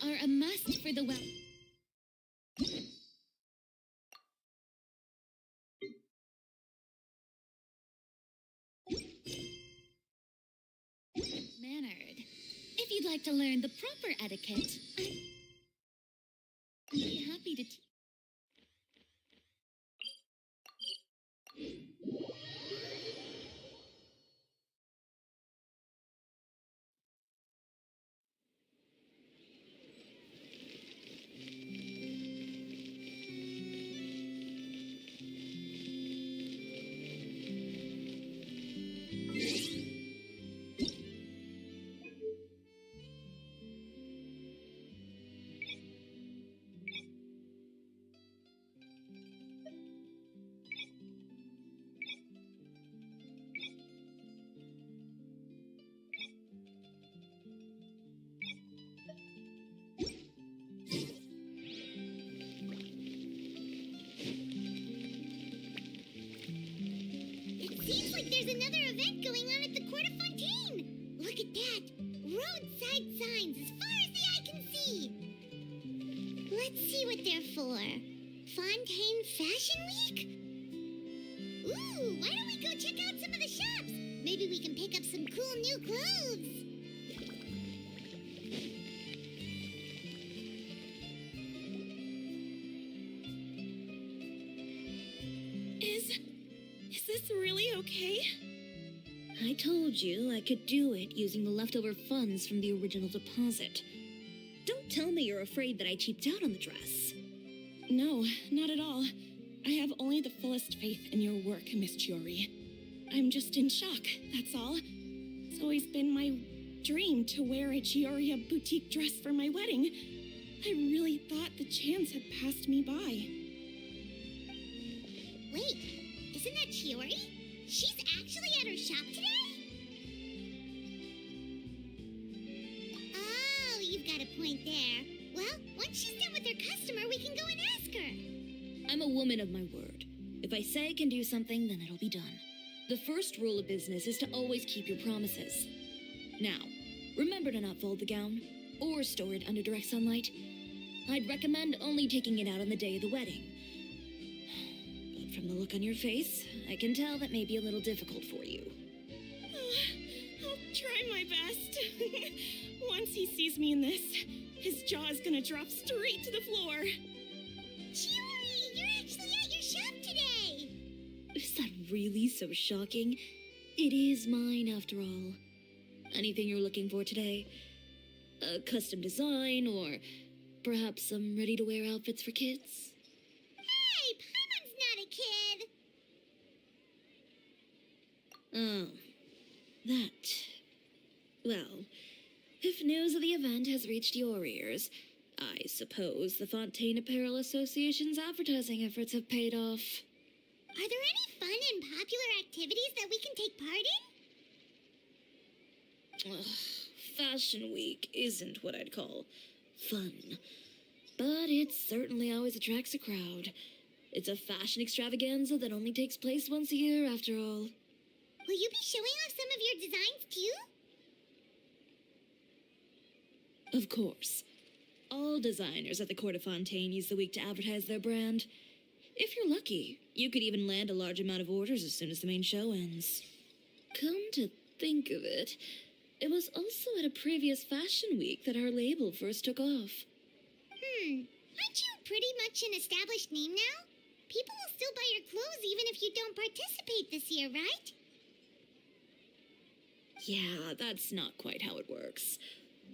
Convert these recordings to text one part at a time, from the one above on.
are a must for the well. Mannered. If you'd like to learn the proper etiquette, I'd be happy to teach. Seems like there's another event going on at the Court of Fontaine. Look at that. Roadside signs as far as the eye can see. Let's see what they're for. Fontaine Fashion Week? Ooh, why don't we go check out some of the shops? Maybe we can pick up some cool new clothes. Is this really okay? I told you I could do it using the leftover funds from the original deposit. Don't tell me you're afraid that I cheaped out on the dress. No, not at all. I have only the fullest faith in your work, Miss Chiori. I'm just in shock, that's all. It's always been my dream to wear a Chiori boutique dress for my wedding. I really thought the chance had passed me by. Wait, isn't that Chiori? She's actually at her shop today? Oh, you've got a point there. Well, once she's done with her customer, we can go and ask her. I'm a woman of my word. If I say I can do something, then it'll be done. The first rule of business is to always keep your promises. Now, remember to not fold the gown or store it under direct sunlight. I'd recommend only taking it out on the day of the wedding. But from the look on your face, I can tell that may be a little difficult for you. I'll try my best. Once he sees me in this, his jaw is gonna drop straight to the floor. Chiori, you're actually at your shop today. Is that really so shocking? It is mine, after all. Anything you're looking for today? A custom design, or perhaps some ready-to-wear outfits for kids? Hey, Paimon's not a kid. Oh, that. Well, if news of the event has reached your ears, I suppose the Fontaine Apparel Association's advertising efforts have paid off. Are there any fun and popular activities that we can take part in? Ugh, Fashion Week isn't what I'd call fun. But it certainly always attracts a crowd. It's a fashion extravaganza that only takes place once a year, after all. Will you be showing off some of your designs, too? Of course. All designers at the Court of Fontaine use the week to advertise their brand. If you're lucky, you could even land a large amount of orders as soon as the main show ends. Come to think of it, it was also at a previous fashion week that our label first took off. Aren't you pretty much an established name now? People will still buy your clothes even if you don't participate this year, right? Yeah, that's not quite how it works.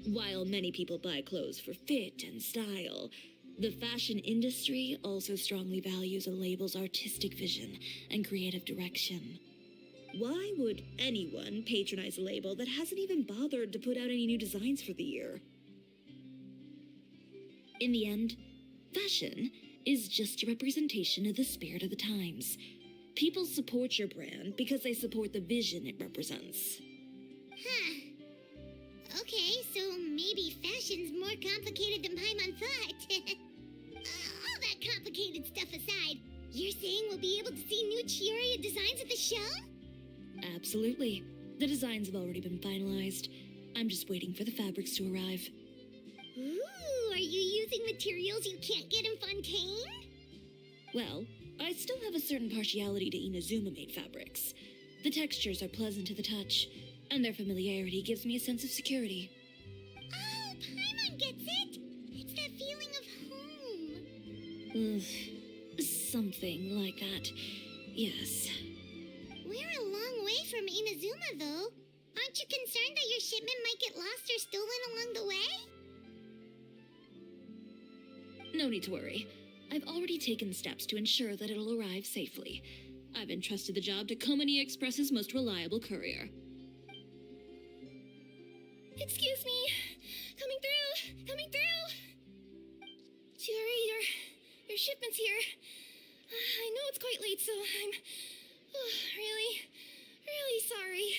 While many people buy clothes for fit and style, the fashion industry also strongly values a label's artistic vision and creative direction. Why would anyone patronize a label that hasn't even bothered to put out any new designs for the year? In the end, fashion is just a representation of the spirit of the times. People support your brand because they support the vision it represents. Huh. Okay, so maybe fashion's more complicated than Paimon thought. All that complicated stuff aside, you're saying we'll be able to see new Chiori designs at the show? Absolutely. The designs have already been finalized. I'm just waiting for the fabrics to arrive. Ooh, using materials you can't get in Fontaine? Well, I still have a certain partiality to Inazuma-made fabrics. The textures are pleasant to the touch, and their familiarity gives me a sense of security. Oh, Paimon gets it! It's that feeling of home. Something like that. Yes. We're a long way from Inazuma, though. Aren't you concerned that your shipment might get lost or stolen along the way? No need to worry. I've already taken steps to ensure that it'll arrive safely. I've entrusted the job to Komani Express's most reliable courier. Excuse me. Coming through. Coming through. Chiori, your shipment's here. I know it's quite late, so I'm really sorry.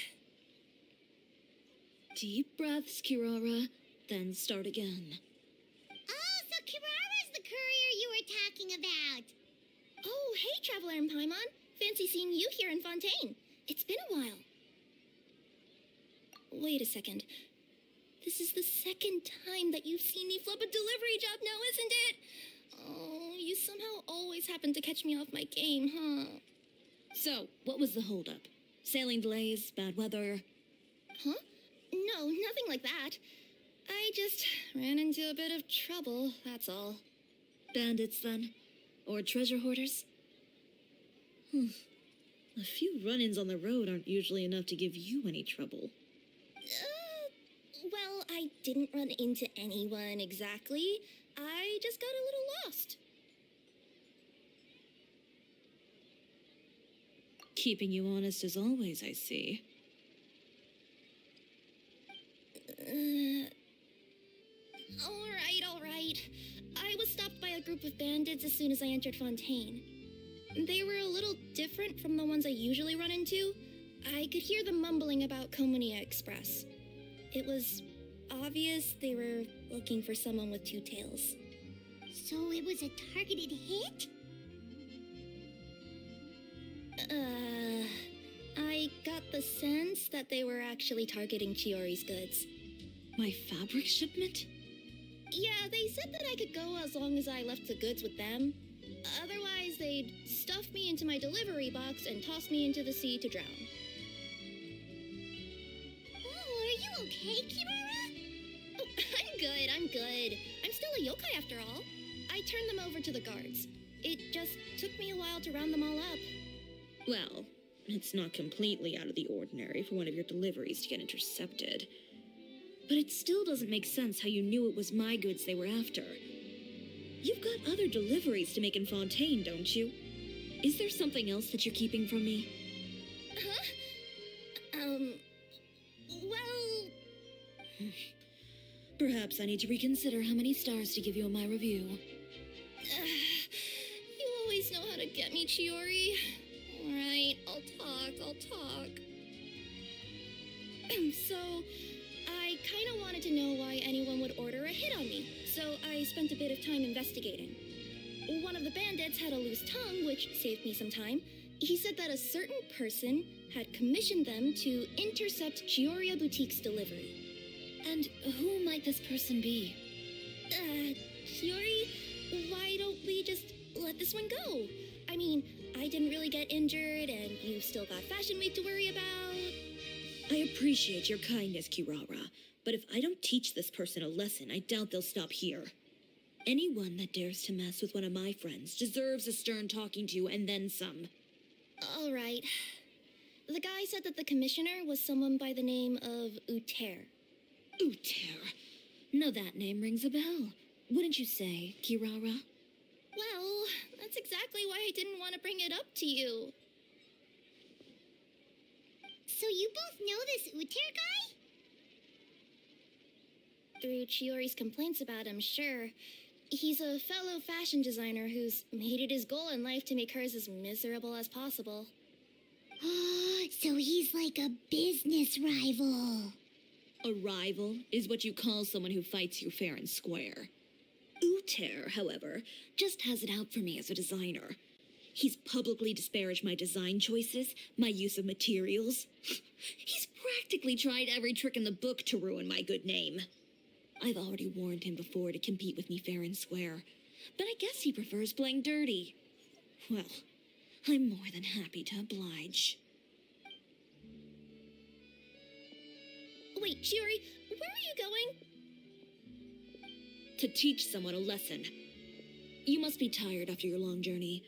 Deep breaths, Kirara, then start again. Oh, so Kirara's the courier you were talking about. Oh, hey, Traveler and Paimon. Fancy seeing you here in Fontaine. It's been a while. Wait a second. This is the second time that you've seen me flub a delivery job now, isn't it? Oh, you somehow always happen to catch me off my game, huh? So, what was the holdup? Sailing delays, bad weather? Huh? No, nothing like that. I just ran into a bit of trouble, that's all. Bandits, then? Or treasure hoarders? A few run-ins on the road aren't usually enough to give you any trouble. Well, I didn't run into anyone exactly. I just got a little lost. Keeping you honest as always, I see. All right. I was stopped by a group of bandits as soon as I entered Fontaine. They were a little different from the ones I usually run into. I could hear them mumbling about Komani Express. It was obvious they were looking for someone with two tails. So it was a targeted hit? I got the sense that they were actually targeting Chiori's goods. My fabric shipment? Yeah, they said that I could go as long as I left the goods with them. Otherwise, they'd stuff me into my delivery box and toss me into the sea to drown. Oh, are you okay, Kirara? Oh, I'm good. I'm still a yokai after all. I turned them over to the guards. It just took me a while to round them all up. Well, it's not completely out of the ordinary for one of your deliveries to get intercepted. But it still doesn't make sense how you knew it was my goods they were after. You've got other deliveries to make in Fontaine, don't you? Is there something else that you're keeping from me? Huh? Well... Perhaps I need to reconsider how many stars to give you in my review. You always know how to get me, Chiori. Alright, I'll talk. So, I kinda wanted to know why anyone would order a hit on me, so I spent a bit of time investigating. One of the bandits had a loose tongue, which saved me some time. He said that a certain person had commissioned them to intercept Chiori Boutique's delivery. And who might this person be? Chiori, why don't we just let this one go? I mean, I didn't really get injured, and you still got Fashion Week to worry about. I appreciate your kindness, Kirara, but if I don't teach this person a lesson, I doubt they'll stop here. Anyone that dares to mess with one of my friends deserves a stern talking to and then some. All right. The guy said that the commissioner was someone by the name of Uter. Uter. Now that name rings a bell. Wouldn't you say, Kirara? Well, that's exactly why I didn't want to bring it up to you. So you both know this Uter guy? Through Chiori's complaints about him, sure. He's a fellow fashion designer who's made it his goal in life to make hers as miserable as possible. So he's like a business rival. A rival is what you call someone who fights you fair and square. Uter, however, just has it out for me as a designer. He's publicly disparaged my design choices, my use of materials. He's practically tried every trick in the book to ruin my good name. I've already warned him before to compete with me fair and square, but I guess he prefers playing dirty. Well, I'm more than happy to oblige. Wait, Chiori, where are you going? To teach someone a lesson. You must be tired after your long journey.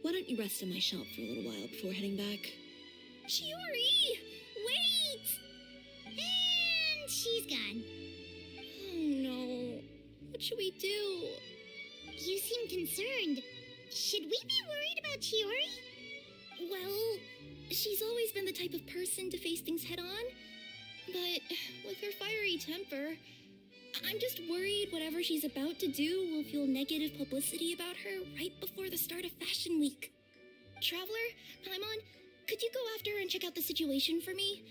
Why don't you rest in my shop for a little while before heading back? Chiori! Wait! And she's gone. Oh no. What should we do? You seem concerned. Should we be worried about Chiori? Well, she's always been the type of person to face things head on. But with her fiery temper, I'm just worried whatever she's about to do will feel negative publicity about her right before the start of Fashion Week. Traveler, Paimon, could you go after her and check out the situation for me?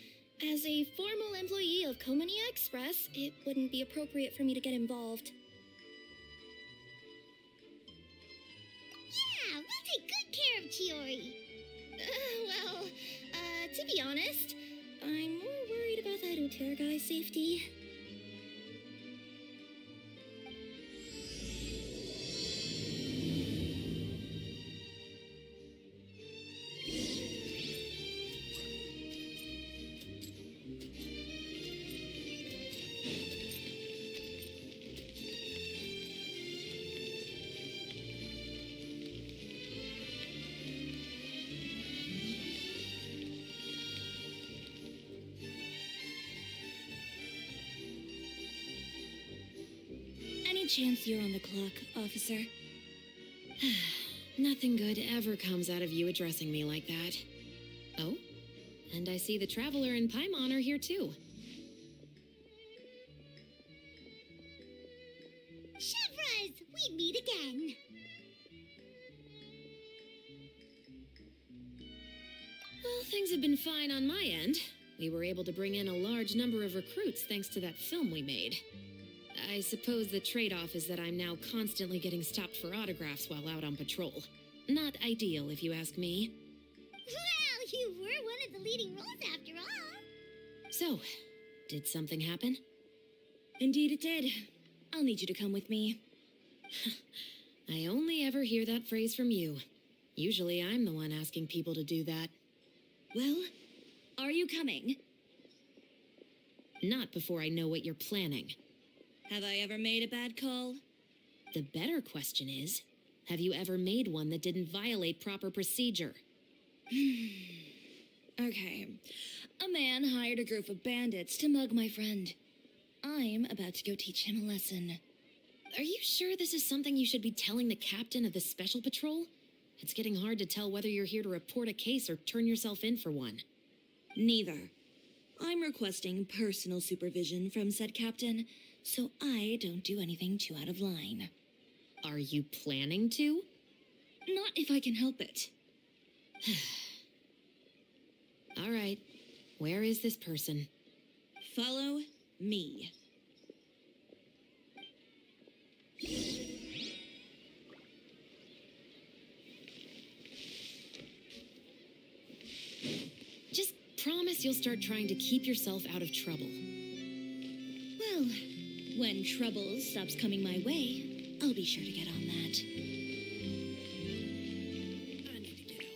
As a formal employee of Komonia Express, it wouldn't be appropriate for me to get involved. Yeah, we'll take good care of Chiori. To be honest, I'm more worried about that Uter guy's safety. Any chance you're on the clock, officer? Nothing good ever comes out of you addressing me like that. Oh, and I see the Traveler and Paimon are here too. Chevraz, we meet again. Well, things have been fine on my end. We were able to bring in a large number of recruits thanks to that film we made. I suppose the trade-off is that I'm now constantly getting stopped for autographs while out on patrol. Not ideal, if you ask me. Well, you were one of the leading roles after all. So, did something happen? Indeed it did. I'll need you to come with me. I only ever hear that phrase from you. Usually I'm the one asking people to do that. Well, are you coming? Not before I know what you're planning. Have I ever made a bad call? The better question is, have you ever made one that didn't violate proper procedure? Okay. A man hired a group of bandits to mug my friend. I'm about to go teach him a lesson. Are you sure this is something you should be telling the captain of the Special Patrol? It's getting hard to tell whether you're here to report a case or turn yourself in for one. Neither. I'm requesting personal supervision from said captain, so I don't do anything too out of line. Are you planning to? Not if I can help it. All right. Where is this person? Follow me. Just promise you'll start trying to keep yourself out of trouble. Well, when trouble stops coming my way, I'll be sure to get on that. I need to get out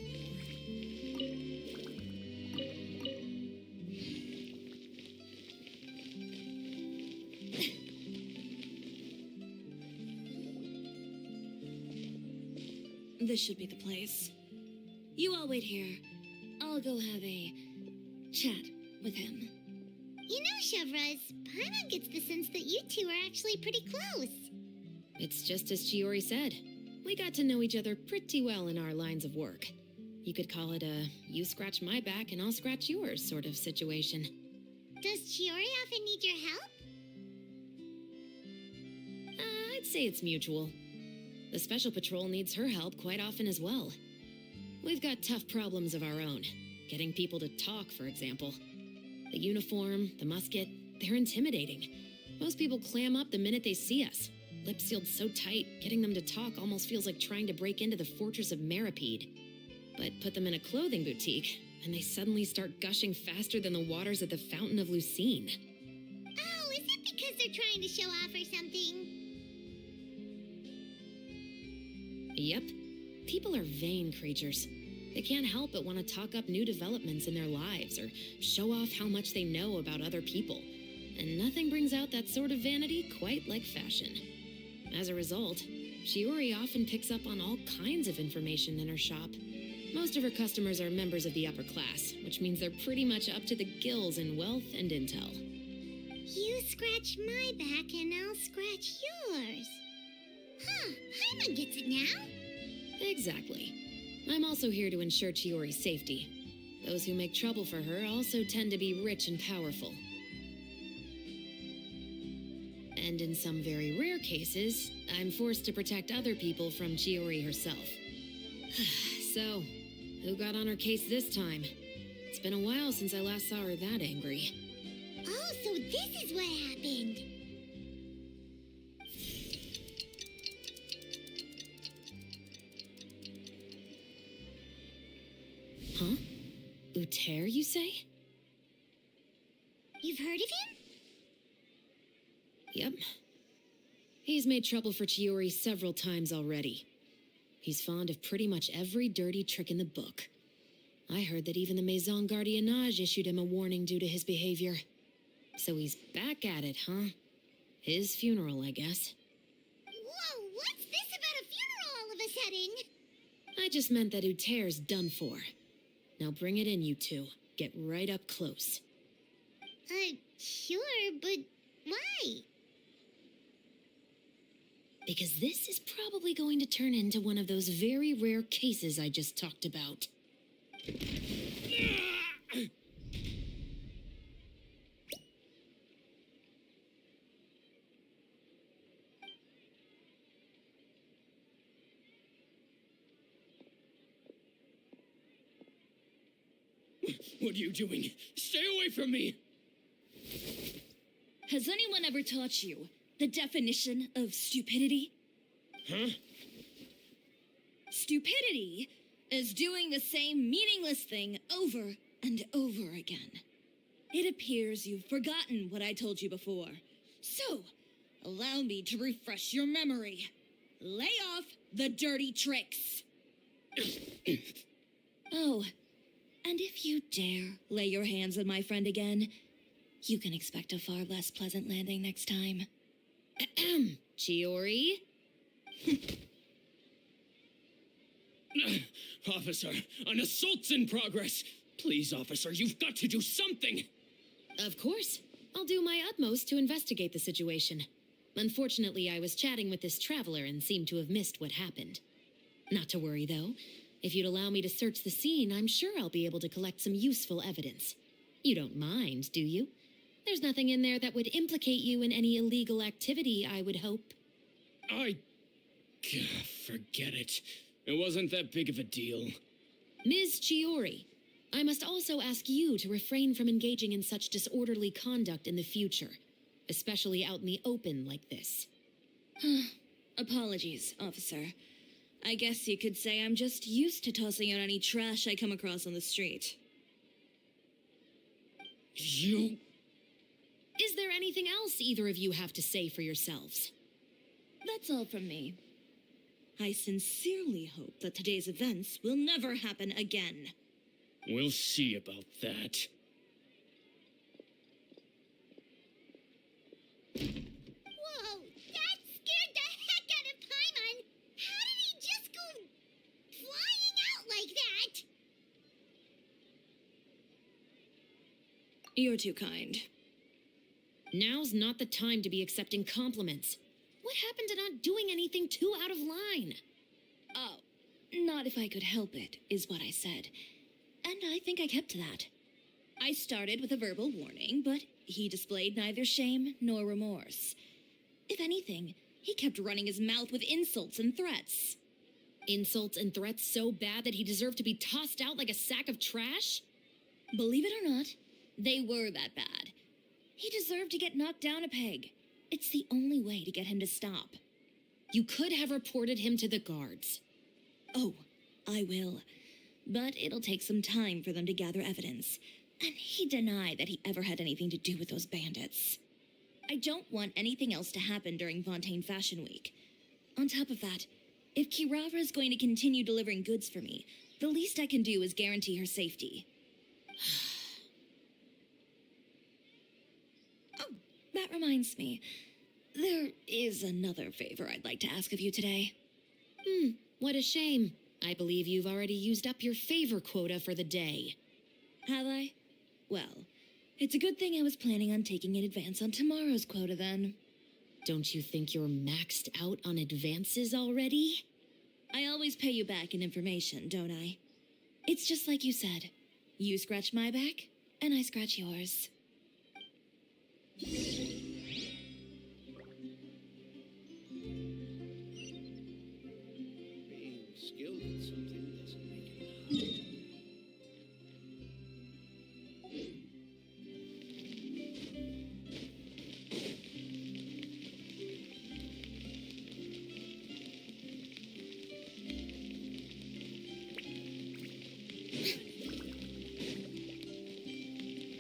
more. This should be the place. You all wait here. I'll go have a chat with him. You know, Chevraz, Paimon gets the sense that you two are actually pretty close. It's just as Chiori said. We got to know each other pretty well in our lines of work. You could call it a you scratch my back and I'll scratch yours sort of situation. Does Chiori often need your help? I'd say it's mutual. The Special Patrol needs her help quite often as well. We've got tough problems of our own. Getting people to talk, for example. The uniform, the musket, they're intimidating. Most people clam up the minute they see us. Lips sealed so tight, getting them to talk almost feels like trying to break into the fortress of Meripede. But put them in a clothing boutique, and they suddenly start gushing faster than the waters at the Fountain of Lucine. Oh, is it because they're trying to show off or something. Yep. People are vain creatures. They can't help but want to talk up new developments in their lives or show off how much they know about other people. And nothing brings out that sort of vanity quite like fashion. As a result, Chiori often picks up on all kinds of information in her shop. Most of her customers are members of the upper class, which means they're pretty much up to the gills in wealth and intel. You scratch my back and I'll scratch yours. Huh, Paimon gets it now. Exactly. I'm also here to ensure Chiori's safety. Those who make trouble for her also tend to be rich and powerful. And in some very rare cases, I'm forced to protect other people from Chiori herself. So, who got on her case this time? It's been a while since I last saw her that angry. Oh, so this is what happened. Huh? Uter, you say? You've heard of him? Yep. He's made trouble for Chiori several times already. He's fond of pretty much every dirty trick in the book. I heard that even the Maison Gardiennage issued him a warning due to his behavior. So he's back at it, huh? His funeral, I guess. Whoa, what's this about a funeral all of a sudden? I just meant that Uter's done for. Now bring it in, you two. Get right up close. Sure, but why? Because this is probably going to turn into one of those very rare cases I just talked about. What are you doing? Stay away from me! Has anyone ever taught you the definition of stupidity? Huh? Stupidity is doing the same meaningless thing over and over again. It appears you've forgotten what I told you before. So, allow me to refresh your memory. Lay off the dirty tricks. Oh, and if you dare lay your hands on my friend again, you can expect a far less pleasant landing next time. Ahem. Chiori? Officer, an assault's in progress. Please, officer, you've got to do something. Of course. I'll do my utmost to investigate the situation. Unfortunately, I was chatting with this traveler and seemed to have missed what happened. Not to worry, though. If you'd allow me to search the scene, I'm sure I'll be able to collect some useful evidence. You don't mind, do you? There's nothing in there that would implicate you in any illegal activity, I would hope. Forget it. It wasn't that big of a deal. Ms. Chiori, I must also ask you to refrain from engaging in such disorderly conduct in the future, especially out in the open like this. Apologies, officer. I guess you could say I'm just used to tossing out any trash I come across on the street. You... Is there anything else either of you have to say for yourselves? That's all from me. I sincerely hope that today's events will never happen again. We'll see about that. Whoa, that scared the heck out of Paimon! How did he just go flying out like that? You're too kind. Now's not the time to be accepting compliments. What happened to not doing anything too out of line? Oh, not if I could help it, is what I said. And I think I kept to that. I started with a verbal warning, but he displayed neither shame nor remorse. If anything, he kept running his mouth with insults and threats. Insults and threats so bad that he deserved to be tossed out like a sack of trash? Believe it or not, they were that bad. He deserved to get knocked down a peg. It's the only way to get him to stop. You could have reported him to the guards. Oh, I will. But it'll take some time for them to gather evidence. And he denied that he ever had anything to do with those bandits. I don't want anything else to happen during Fontaine Fashion Week. On top of that, if Kirara is going to continue delivering goods for me, the least I can do is guarantee her safety. Oh, that reminds me. There is another favor I'd like to ask of you today. What a shame. I believe you've already used up your favor quota for the day. Have I? Well, it's a good thing I was planning on taking an advance on tomorrow's quota then. Don't you think you're maxed out on advances already? I always pay you back in information, don't I? It's just like you said. You scratch my back, and I scratch yours. Being skilled at something doesn't make it enough.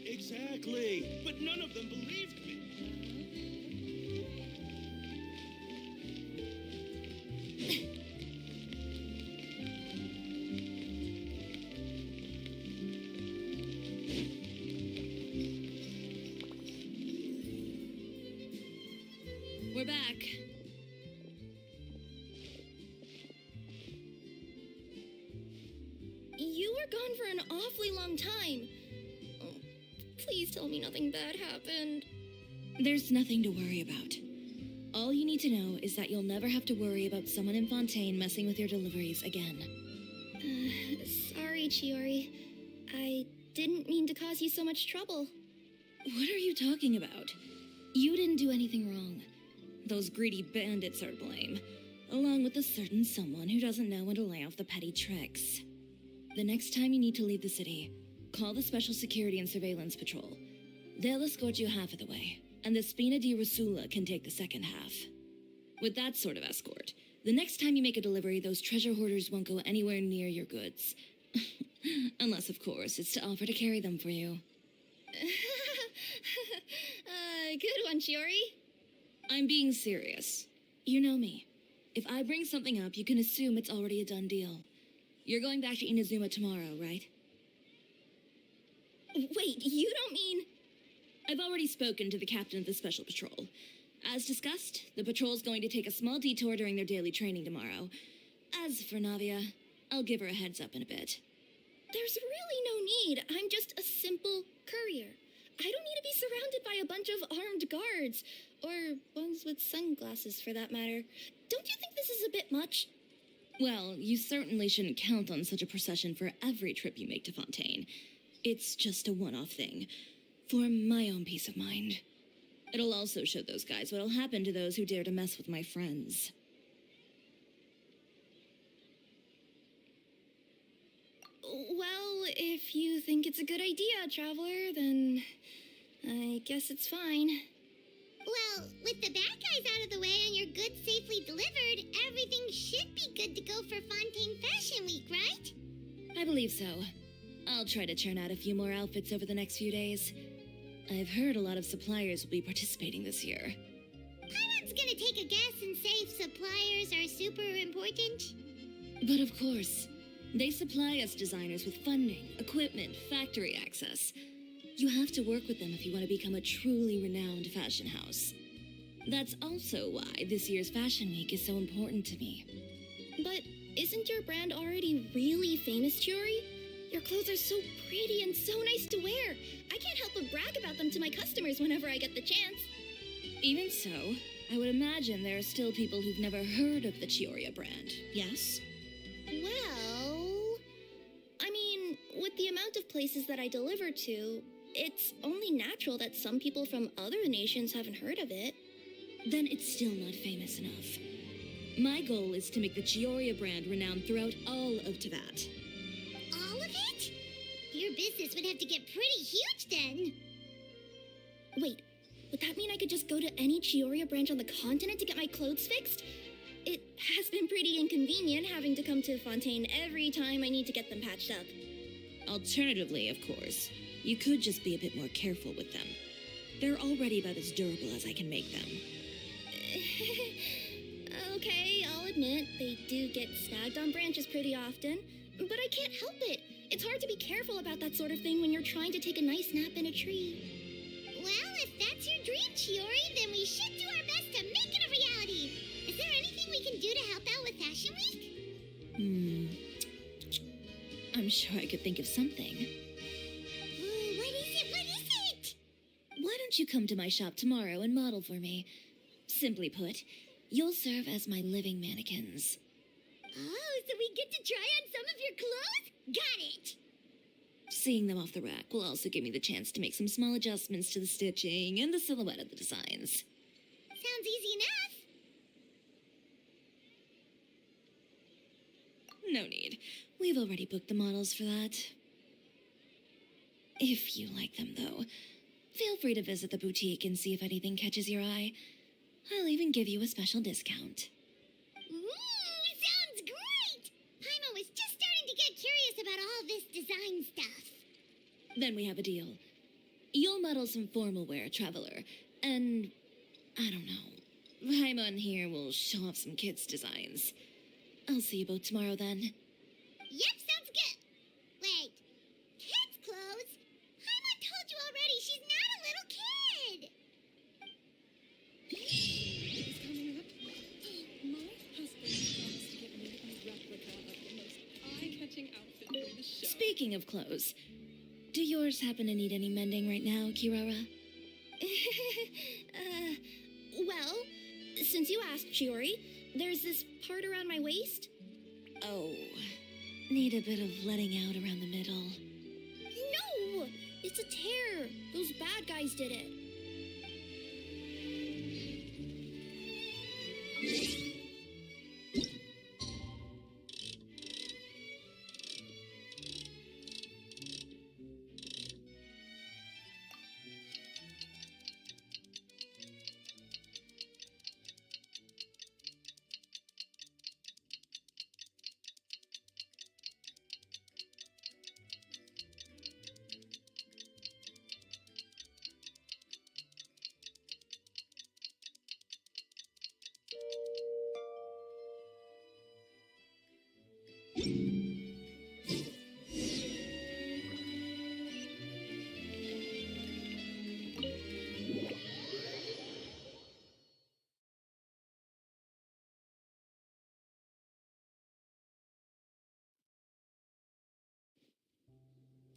Exactly, but none of them believed me. We're back. You were gone for an awfully long time. Oh, please tell me nothing bad happened. There's nothing to worry about. All you need to know is that you'll never have to worry about someone in Fontaine messing with your deliveries again. Sorry, Chiori. I didn't mean to cause you so much trouble. What are you talking about? You didn't do anything wrong. Those greedy bandits are to blame, along with a certain someone who doesn't know when to lay off the petty tricks. The next time you need to leave the city, call the Special Security and Surveillance Patrol. They'll escort you half of the way, and the Spina di Rasula can take the second half. With that sort of escort, the next time you make a delivery, those treasure hoarders won't go anywhere near your goods. Unless, of course, it's to offer to carry them for you. Good one, Chiori. I'm being serious. You know me. If I bring something up, you can assume it's already a done deal. You're going back to Inazuma tomorrow, right? Wait, you don't mean... I've already spoken to the captain of the Special Patrol. As discussed, the patrol's going to take a small detour during their daily training tomorrow. As for Navia, I'll give her a heads up in a bit. There's really no need. I'm just a simple courier. I don't need to be surrounded by a bunch of armed guards. Or ones with sunglasses, for that matter. Don't you think this is a bit much? Well, you certainly shouldn't count on such a procession for every trip you make to Fontaine. It's just a one-off thing, for my own peace of mind. It'll also show those guys what'll happen to those who dare to mess with my friends. Well, if you think it's a good idea, Traveler, then I guess it's fine. Well, with the bad guys out of the way and your goods safely delivered, everything should be good to go for Fontaine Fashion Week, right? I believe so. I'll try to churn out a few more outfits over the next few days. I've heard a lot of suppliers will be participating this year. Paimon's gonna take a guess and say if suppliers are super important. But of course, they supply us designers with funding, equipment, factory access. You have to work with them if you want to become a truly renowned fashion house. That's also why this year's Fashion Week is so important to me. But isn't your brand already really famous, Chiori? Your clothes are so pretty and so nice to wear. I can't help but brag about them to my customers whenever I get the chance. Even so, I would imagine there are still people who've never heard of the Chiori brand, yes? Well, I mean, with the amount of places that I deliver to, it's only natural that some people from other nations haven't heard of it. Then it's still not famous enough. My goal is to make the Chiori brand renowned throughout all of Teyvat. All of it? Your business would have to get pretty huge then. Wait, would that mean I could just go to any Chiori branch on the continent to get my clothes fixed? It has been pretty inconvenient having to come to Fontaine every time I need to get them patched up. Alternatively, of course, you could just be a bit more careful with them. They're already about as durable as I can make them. Okay, I'll admit, they do get snagged on branches pretty often, but I can't help it. It's hard to be careful about that sort of thing when you're trying to take a nice nap in a tree. Well, if that's your dream, Chiori, then we should do our best to make it a reality. Is there anything we can do to help out with Fashion Week? I'm sure I could think of something. What is it? What is it? Why don't you come to my shop tomorrow and model for me? Simply put, you'll serve as my living mannequins. Oh, so we get to try on some of your clothes? Got it! Seeing them off the rack will also give me the chance to make some small adjustments to the stitching and the silhouette of the designs. Sounds easy enough. No need. We've already booked the models for that. If you like them, though, feel free to visit the boutique and see if anything catches your eye. I'll even give you a special discount. Ooh, sounds great! Paimon was just starting to get curious about all this design stuff. Then we have a deal. You'll model some formal wear, Traveler, and I don't know. Paimon here will show off some kids' designs. I'll see you both tomorrow then. Yep, sounds good. Wait, kids' clothes? Paimon told you already she's not a little kid. It's coming up. My husband promised to get me a replica of the most eye-catching outfit for the show. Speaking of clothes, do yours happen to need any mending right now, Kirara? Well, since you asked, Chiori, there's this part around my waist. Oh, need a bit of letting out around the middle. No! It's a tear. Those bad guys did it.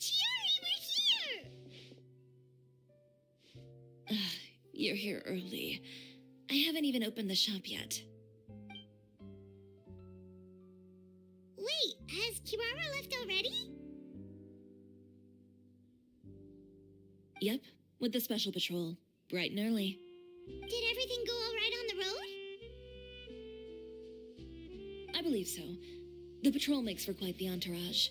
Chiori, we're here! You're here early. I haven't even opened the shop yet. Wait, has Kirara left already? Yep, with the special patrol. Bright and early. Did everything go all right on the road? I believe so. The patrol makes for quite the entourage.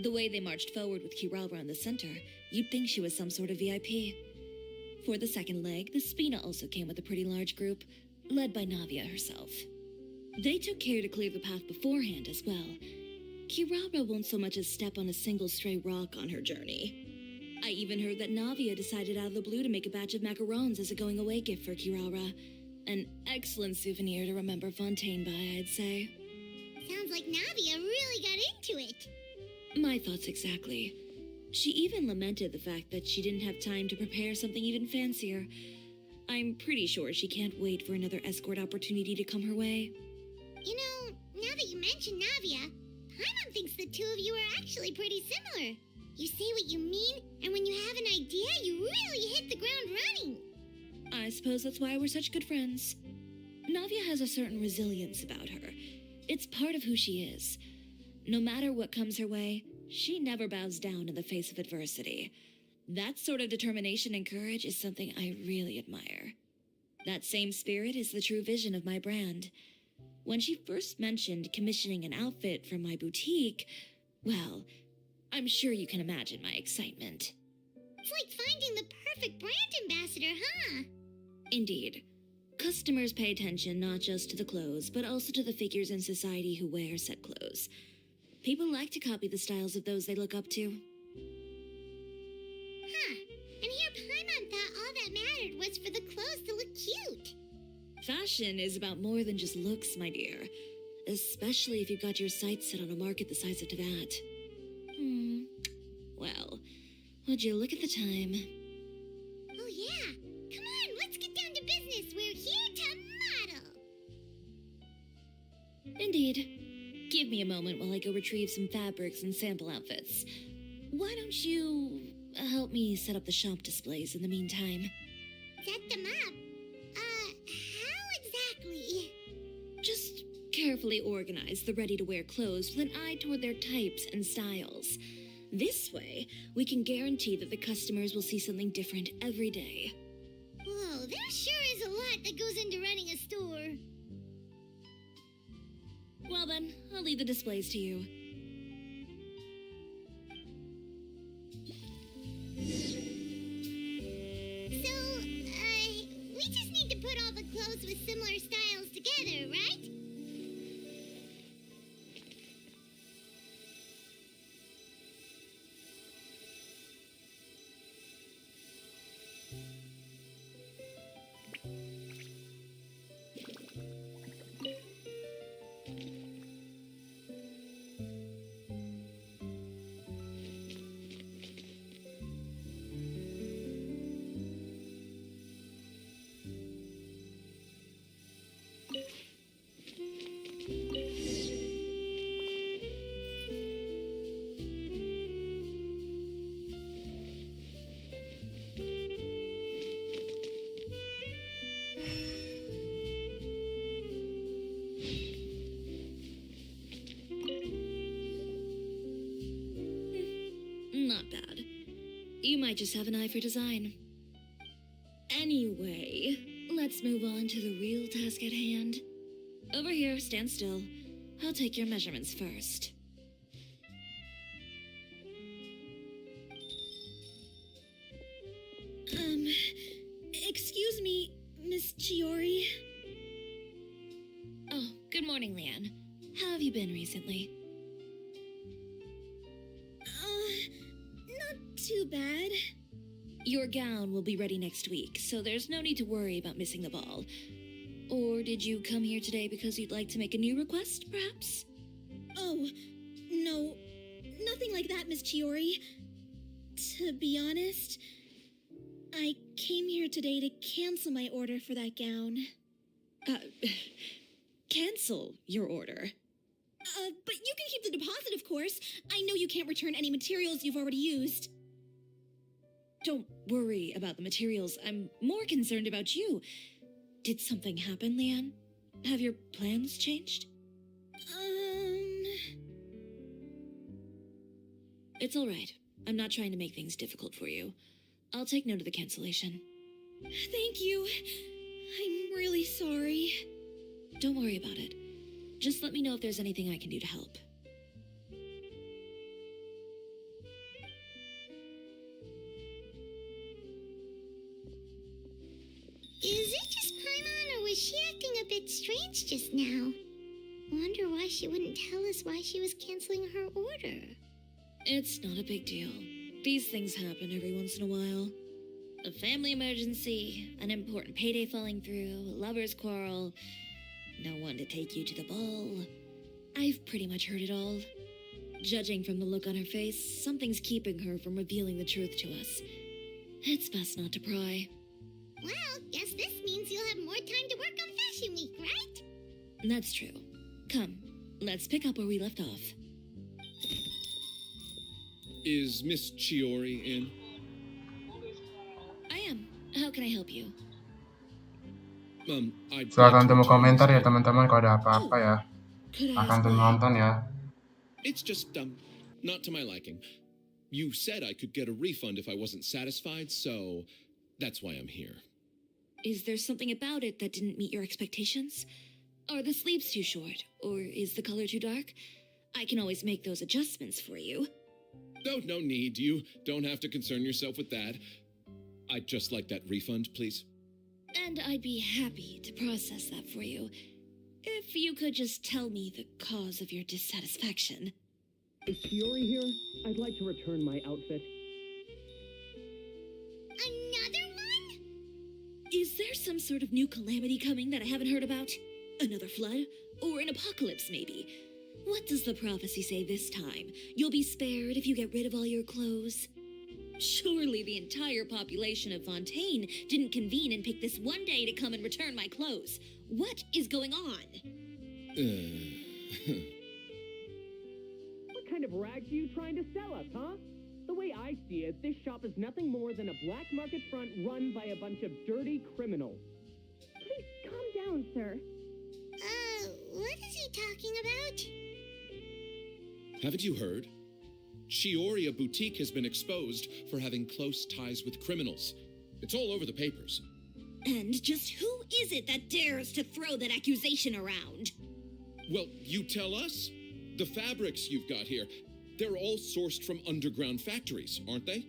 The way they marched forward with Kirara in the center, you'd think she was some sort of VIP. For the second leg, the Spina also came with a pretty large group, led by Navia herself. They took care to clear the path beforehand as well. Kirara won't so much as step on a single stray rock on her journey. I even heard that Navia decided out of the blue to make a batch of macarons as a going-away gift for Kirara. An excellent souvenir to remember Fontaine by, I'd say. Sounds like Navia really got into it. My thoughts exactly. She even lamented the fact that she didn't have time to prepare something even fancier. I'm pretty sure she can't wait for another escort opportunity to come her way. You know, now that you mention Navia, Paimon thinks the two of you are actually pretty similar. You say what you mean, and when you have an idea, you really hit the ground running. I suppose that's why we're such good friends. Navia has a certain resilience about her. It's part of who she is. No matter what comes her way, she never bows down in the face of adversity. That sort of determination and courage is something I really admire. That same spirit is the true vision of my brand. When she first mentioned commissioning an outfit from my boutique, well, I'm sure you can imagine my excitement. It's like finding the perfect brand ambassador, huh? Indeed. Customers pay attention not just to the clothes, but also to the figures in society who wear said clothes. People like to copy the styles of those they look up to. Huh. And here Paimon thought all that fashion is about more than just looks, my dear. Especially if you've got your sights set on a market the size of Tibet. Well, would you look at the time? Oh yeah. Come on, let's get down to business. We're here to model. Indeed. Give me a moment while I go retrieve some fabrics and sample outfits. Why don't you help me set up the shop displays in the meantime? Set them up? How exactly? Just carefully organize the ready-to-wear clothes with an eye toward their types and styles. This way, we can guarantee that the customers will see something different every day. Whoa, there sure is a lot that goes into running a store. Well then, I'll leave the displays to you. So, we just need to put all the clothes with similar styles together, right? Not bad. You might just have an eye for design. Anyway, let's move on to the real task at hand. Over here, stand still. I'll take your measurements first. Excuse me, Miss Chiori. Oh, good morning, Leanne. How have you been recently? Not too bad. Your gown will be ready next week, so there's no need to worry about missing the ball. Or did you come here today because you'd like to make a new request, perhaps? Oh, no, nothing like that, Miss Chiori. To be honest, I came here today to cancel my order for that gown. Cancel your order. But you can keep the deposit, of course. I know you can't return any materials you've already used. Don't worry about the materials. I'm more concerned about you. Did something happen, Leanne? Have your plans changed? It's all right. I'm not trying to make things difficult for you. I'll take note of the cancellation. Thank you. I'm really sorry. Don't worry about it. Just let me know if there's anything I can do to help. Is it just Paimon, or was she acting a bit strange just now? Wonder why she wouldn't tell us why she was canceling her order. It's not a big deal. These things happen every once in a while. A family emergency, an important payday falling through, a lover's quarrel, no one to take you to the ball. I've pretty much heard it all. Judging from the look on her face, something's keeping her from revealing the truth to us. It's best not to pry. Well, guess this means you'll have more time to work on Fashion Week, right? That's true. Come, let's pick up where we left off. Is Miss Chiori in? I am. How can I help you? Silakan tunggu komentar ya teman-teman kalau ada apa-apa ya. Could I Akan ask tunggu why? nonton ya. It's just, not to my liking. You said I could get a refund if I wasn't satisfied, so that's why I'm here. Is there something about it that didn't meet your expectations? Are the sleeves too short? Or is the color too dark? I can always make those adjustments for you. No need. You don't have to concern yourself with that. I'd just like that refund, please. And I'd be happy to process that for you. If you could just tell me the cause of your dissatisfaction. Is Chiori here? I'd like to return my outfit. Another one? Is there some sort of new calamity coming that I haven't heard about? Another flood? Or an apocalypse, maybe? What does the prophecy say this time? You'll be spared if you get rid of all your clothes? Surely the entire population of Fontaine didn't convene and pick this one day to come and return my clothes. What is going on? What kind of rags are you trying to sell us, huh? The way I see it, this shop is nothing more than a black market front run by a bunch of dirty criminals. Please calm down, sir. What is he talking about? Haven't you heard? Chiori, a boutique, has been exposed for having close ties with criminals. It's all over the papers. And just who is it that dares to throw that accusation around? Well, you tell us. The fabrics you've got here, they're all sourced from underground factories, aren't they?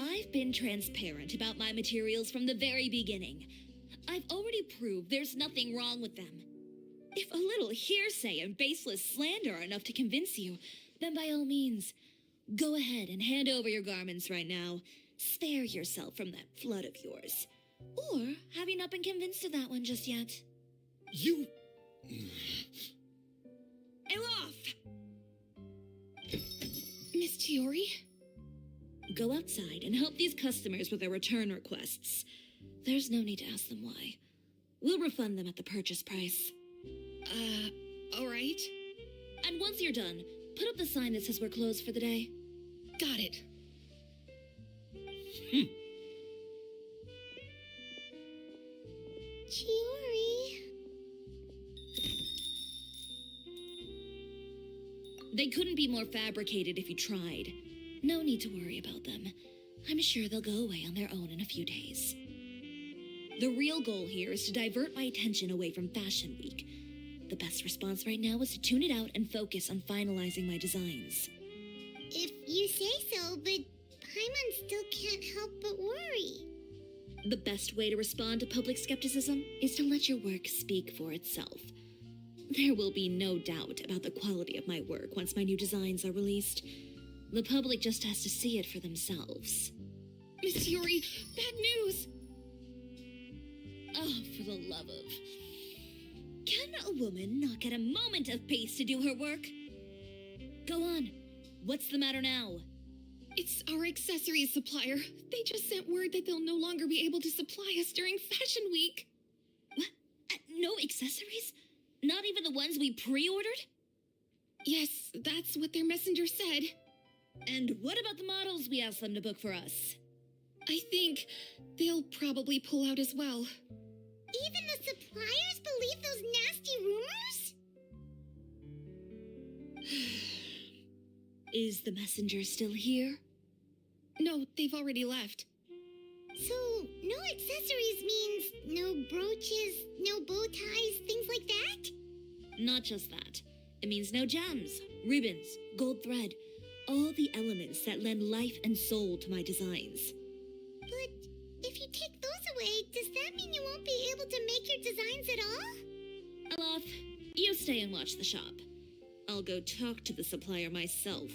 I've been transparent about my materials from the very beginning. I've already proved there's nothing wrong with them. If a little hearsay and baseless slander are enough to convince you, then by all means, go ahead and hand over your garments right now. Spare yourself from that flood of yours. Or have you not been convinced of that one just yet? You... Elof! Miss Chiori? Go outside and help these customers with their return requests. There's no need to ask them why. We'll refund them at the purchase price. All right. And once you're done, put up the sign that says we're closed for the day. Got it. Chiori. They couldn't be more fabricated if you tried. No need to worry about them. I'm sure they'll go away on their own in a few days. The real goal here is to divert my attention away from Fashion Week. The best response right now is to tune it out and focus on finalizing my designs. If you say so, but Paimon still can't help but worry. The best way to respond to public skepticism is to let your work speak for itself. There will be no doubt about the quality of my work once my new designs are released. The public just has to see it for themselves. Miss Chiori, bad news! Oh, for the love of... Can a woman not get a moment of peace to do her work? Go on. What's the matter now? It's our accessories supplier. They just sent word that they'll no longer be able to supply us during Fashion Week. What? No accessories? Not even the ones we pre-ordered? Yes, that's what their messenger said. And what about the models we asked them to book for us? I think they'll probably pull out as well. Even the suppliers believe those nasty rumors? Is the messenger still here? No, they've already left. So, no accessories means no brooches, no bow ties, things like that? Not just that. It means no gems, ribbons, gold thread, all the elements that lend life and soul to my designs. But if you take those away, does that mean you won't be able to make your designs at all? Olaf, you stay and watch the shop. I'll go talk to the supplier myself.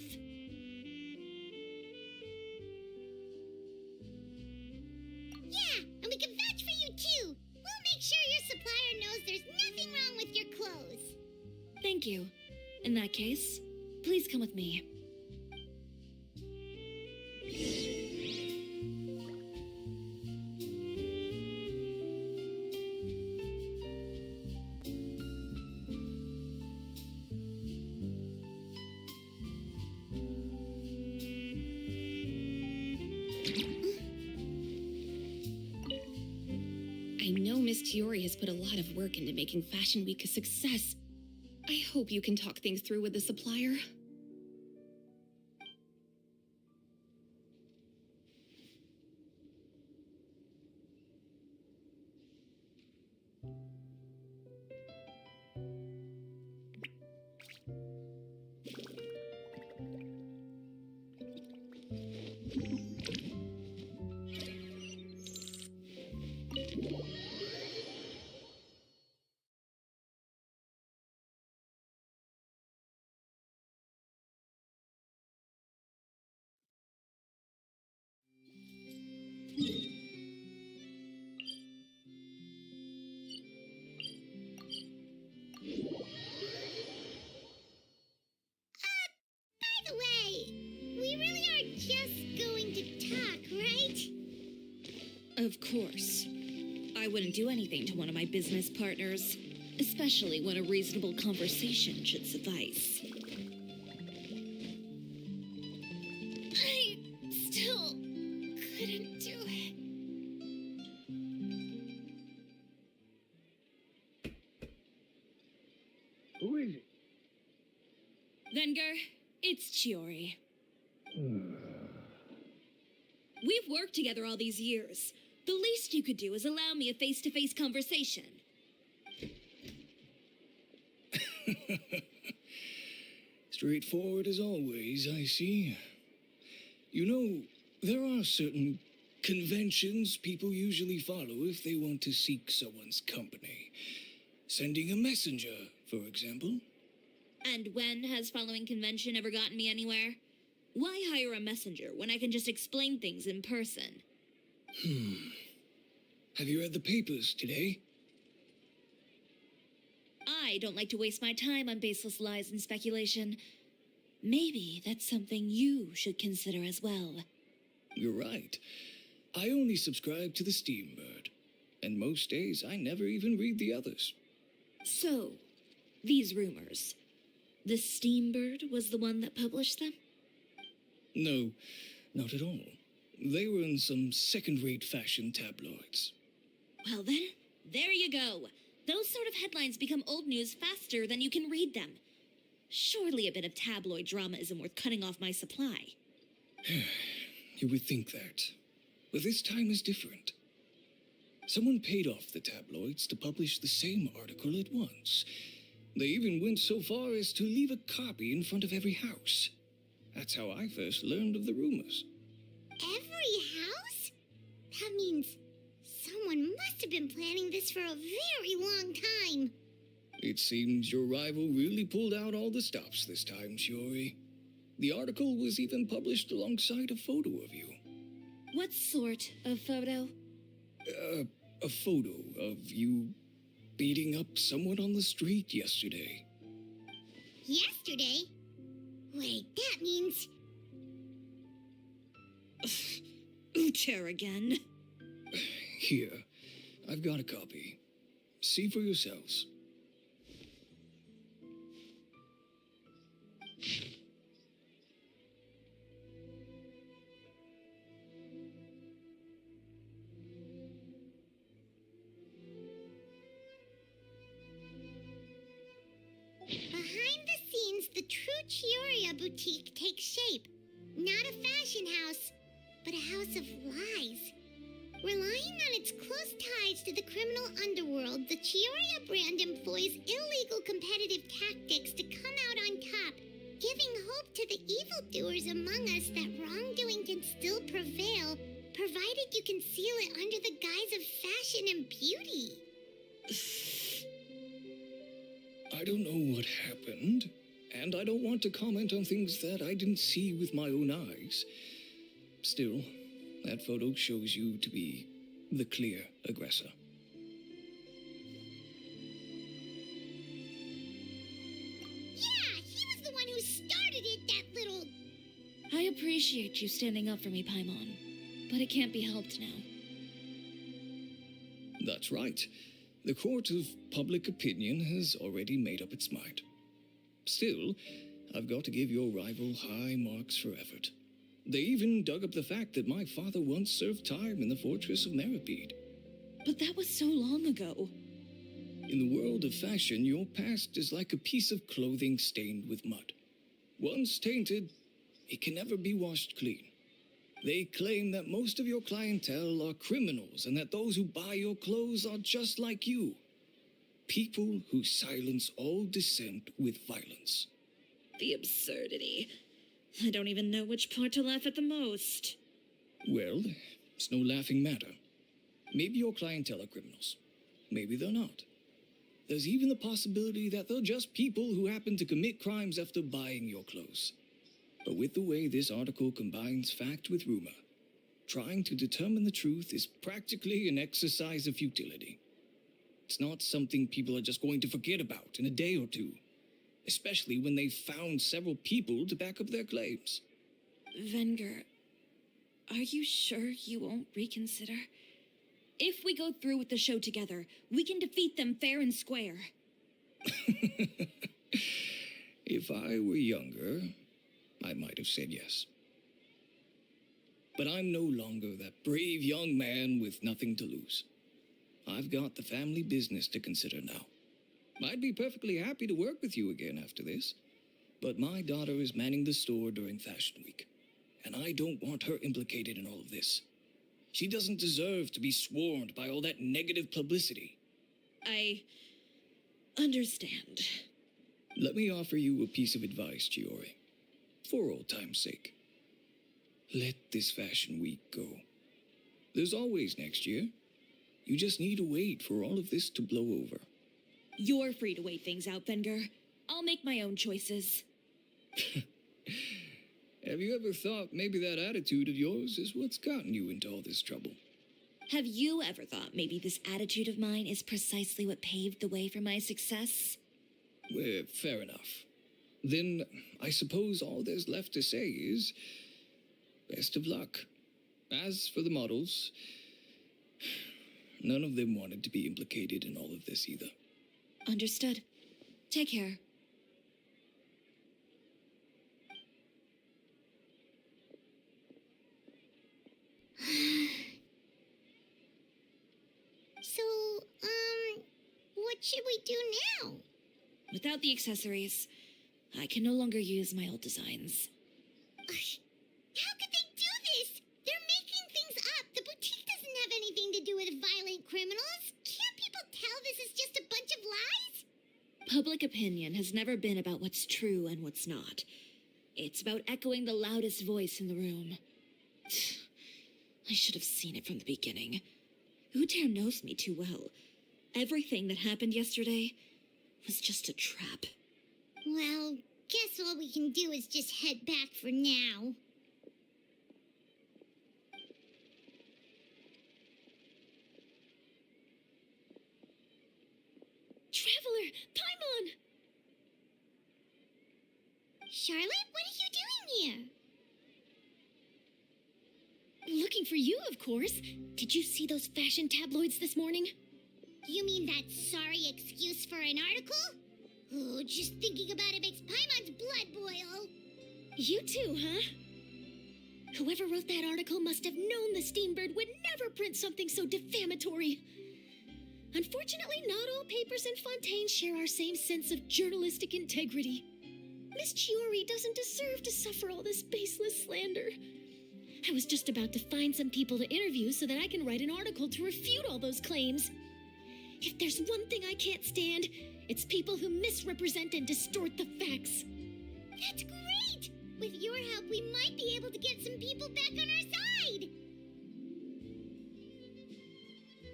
Yeah, and we can vouch for you too. We'll make sure your supplier knows there's nothing wrong with your clothes. Thank you. In that case, please come with me. I know Miss Chiori has put a lot of work into making Fashion Week a success. I hope you can talk things through with the supplier. Of course. I wouldn't do anything to one of my business partners, especially when a reasonable conversation should suffice. I still couldn't do it. Who is it? Venger, it's Chiori. We've worked together all these years. The least you could do is allow me a face-to-face conversation. Straightforward as always, I see. You know, there are certain conventions people usually follow if they want to seek someone's company. Sending a messenger, for example. And when has following convention ever gotten me anywhere? Why hire a messenger when I can just explain things in person? Have you read the papers today? I don't like to waste my time on baseless lies and speculation. Maybe that's something you should consider as well. You're right. I only subscribe to the Steambird. And most days I never even read the others. So, these rumors. The Steambird was the one that published them? No, not at all. They were in some second-rate fashion tabloids. Well then, there you go. Those sort of headlines become old news faster than you can read them. Surely a bit of tabloid drama isn't worth cutting off my supply. You would think that. But this time is different. Someone paid off the tabloids to publish the same article at once. They even went so far as to leave a copy in front of every house. That's how I first learned of the rumors. Every house? That means someone must have been planning this for a very long time. It seems your rival really pulled out all the stops this time, Chiori. The article was even published alongside a photo of you. What sort of photo? A photo of you beating up someone on the street yesterday. Yesterday? Wait, that means... Uter again. Here, I've got a copy. See for yourselves. Behind the scenes, the true Chiori boutique takes shape. Not a fashion house, but a house of lies. Relying on its close ties to the criminal underworld, the Chiori brand employs illegal competitive tactics to come out on top, giving hope to the evildoers among us that wrongdoing can still prevail, provided you conceal it under the guise of fashion and beauty. I don't know what happened, and I don't want to comment on things that I didn't see with my own eyes. Still, that photo shows you to be the clear aggressor. Yeah, he was the one who started it, that little... I appreciate you standing up for me, Paimon, but it can't be helped now. That's right. The court of public opinion has already made up its mind. Still, I've got to give your rival high marks for effort. They even dug up the fact that my father once served time in the fortress of Meripede. But that was so long ago. In the world of fashion, your past is like a piece of clothing stained with mud. Once tainted, it can never be washed clean. They claim that most of your clientele are criminals and that those who buy your clothes are just like you. People who silence all dissent with violence. The absurdity. I don't even know which part to laugh at the most. Well, it's no laughing matter. Maybe your clientele are criminals. Maybe they're not. There's even the possibility that they're just people who happen to commit crimes after buying your clothes. But with the way this article combines fact with rumor, trying to determine the truth is practically an exercise of futility. It's not something people are just going to forget about in a day or two, especially when they've found several people to back up their claims. Venger, are you sure you won't reconsider? If we go through with the show together, we can defeat them fair and square. If I were younger, I might have said yes. But I'm no longer that brave young man with nothing to lose. I've got the family business to consider now. I'd be perfectly happy to work with you again after this, but my daughter is manning the store during Fashion Week, and I don't want her implicated in all of this. She doesn't deserve to be swarmed by all that negative publicity. I understand. Let me offer you a piece of advice, Chiori. For old time's sake. Let this Fashion Week go. There's always next year. You just need to wait for all of this to blow over. You're free to wait things out, Venger. I'll make my own choices. Have you ever thought maybe that attitude of yours is what's gotten you into all this trouble? Have you ever thought maybe this attitude of mine is precisely what paved the way for my success? Well, fair enough. Then I suppose all there's left to say is best of luck. As for the models, none of them wanted to be implicated in all of this either. Understood. Take care. So, what should we do now? Without the accessories, I can no longer use my old designs. How could they do this? They're making things up. The boutique doesn't have anything to do with violent criminals. Can't people tell this is just a bunch of lies? Public opinion has never been about what's true and what's not. It's about echoing the loudest voice in the room. I should have seen it from the beginning. Uter knows me too well. Everything that happened yesterday was just a trap. Well, guess all we can do is just head back for now. Traveler, Paimon! Charlotte, what are you doing here? Looking for you, of course. Did you see those fashion tabloids this morning? You mean that sorry excuse for an article? Oh, just thinking about it makes Paimon's blood boil. You too, huh? Whoever wrote that article must have known the Steambird would never print something so defamatory. Unfortunately, not all papers in Fontaine share our same sense of journalistic integrity. Miss Chiori doesn't deserve to suffer all this baseless slander. I was just about to find some people to interview so that I can write an article to refute all those claims. If there's one thing I can't stand, it's people who misrepresent and distort the facts. That's great! With your help, we might be able to get some people back on our side!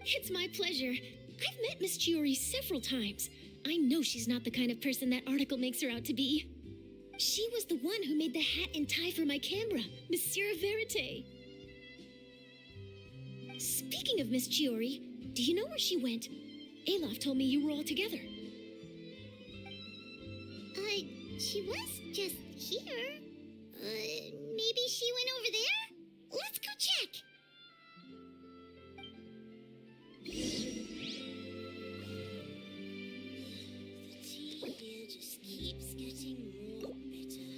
It's my pleasure. I've met Miss Chiori several times. I know she's not the kind of person that article makes her out to be. She was the one who made the hat and tie for my camera, Monsieur Verite. Speaking of Miss Chiori, do you know where she went? Alof told me you were all together. She was just here. Maybe she went over there? Let's go check. The tea here just keeps getting more bitter.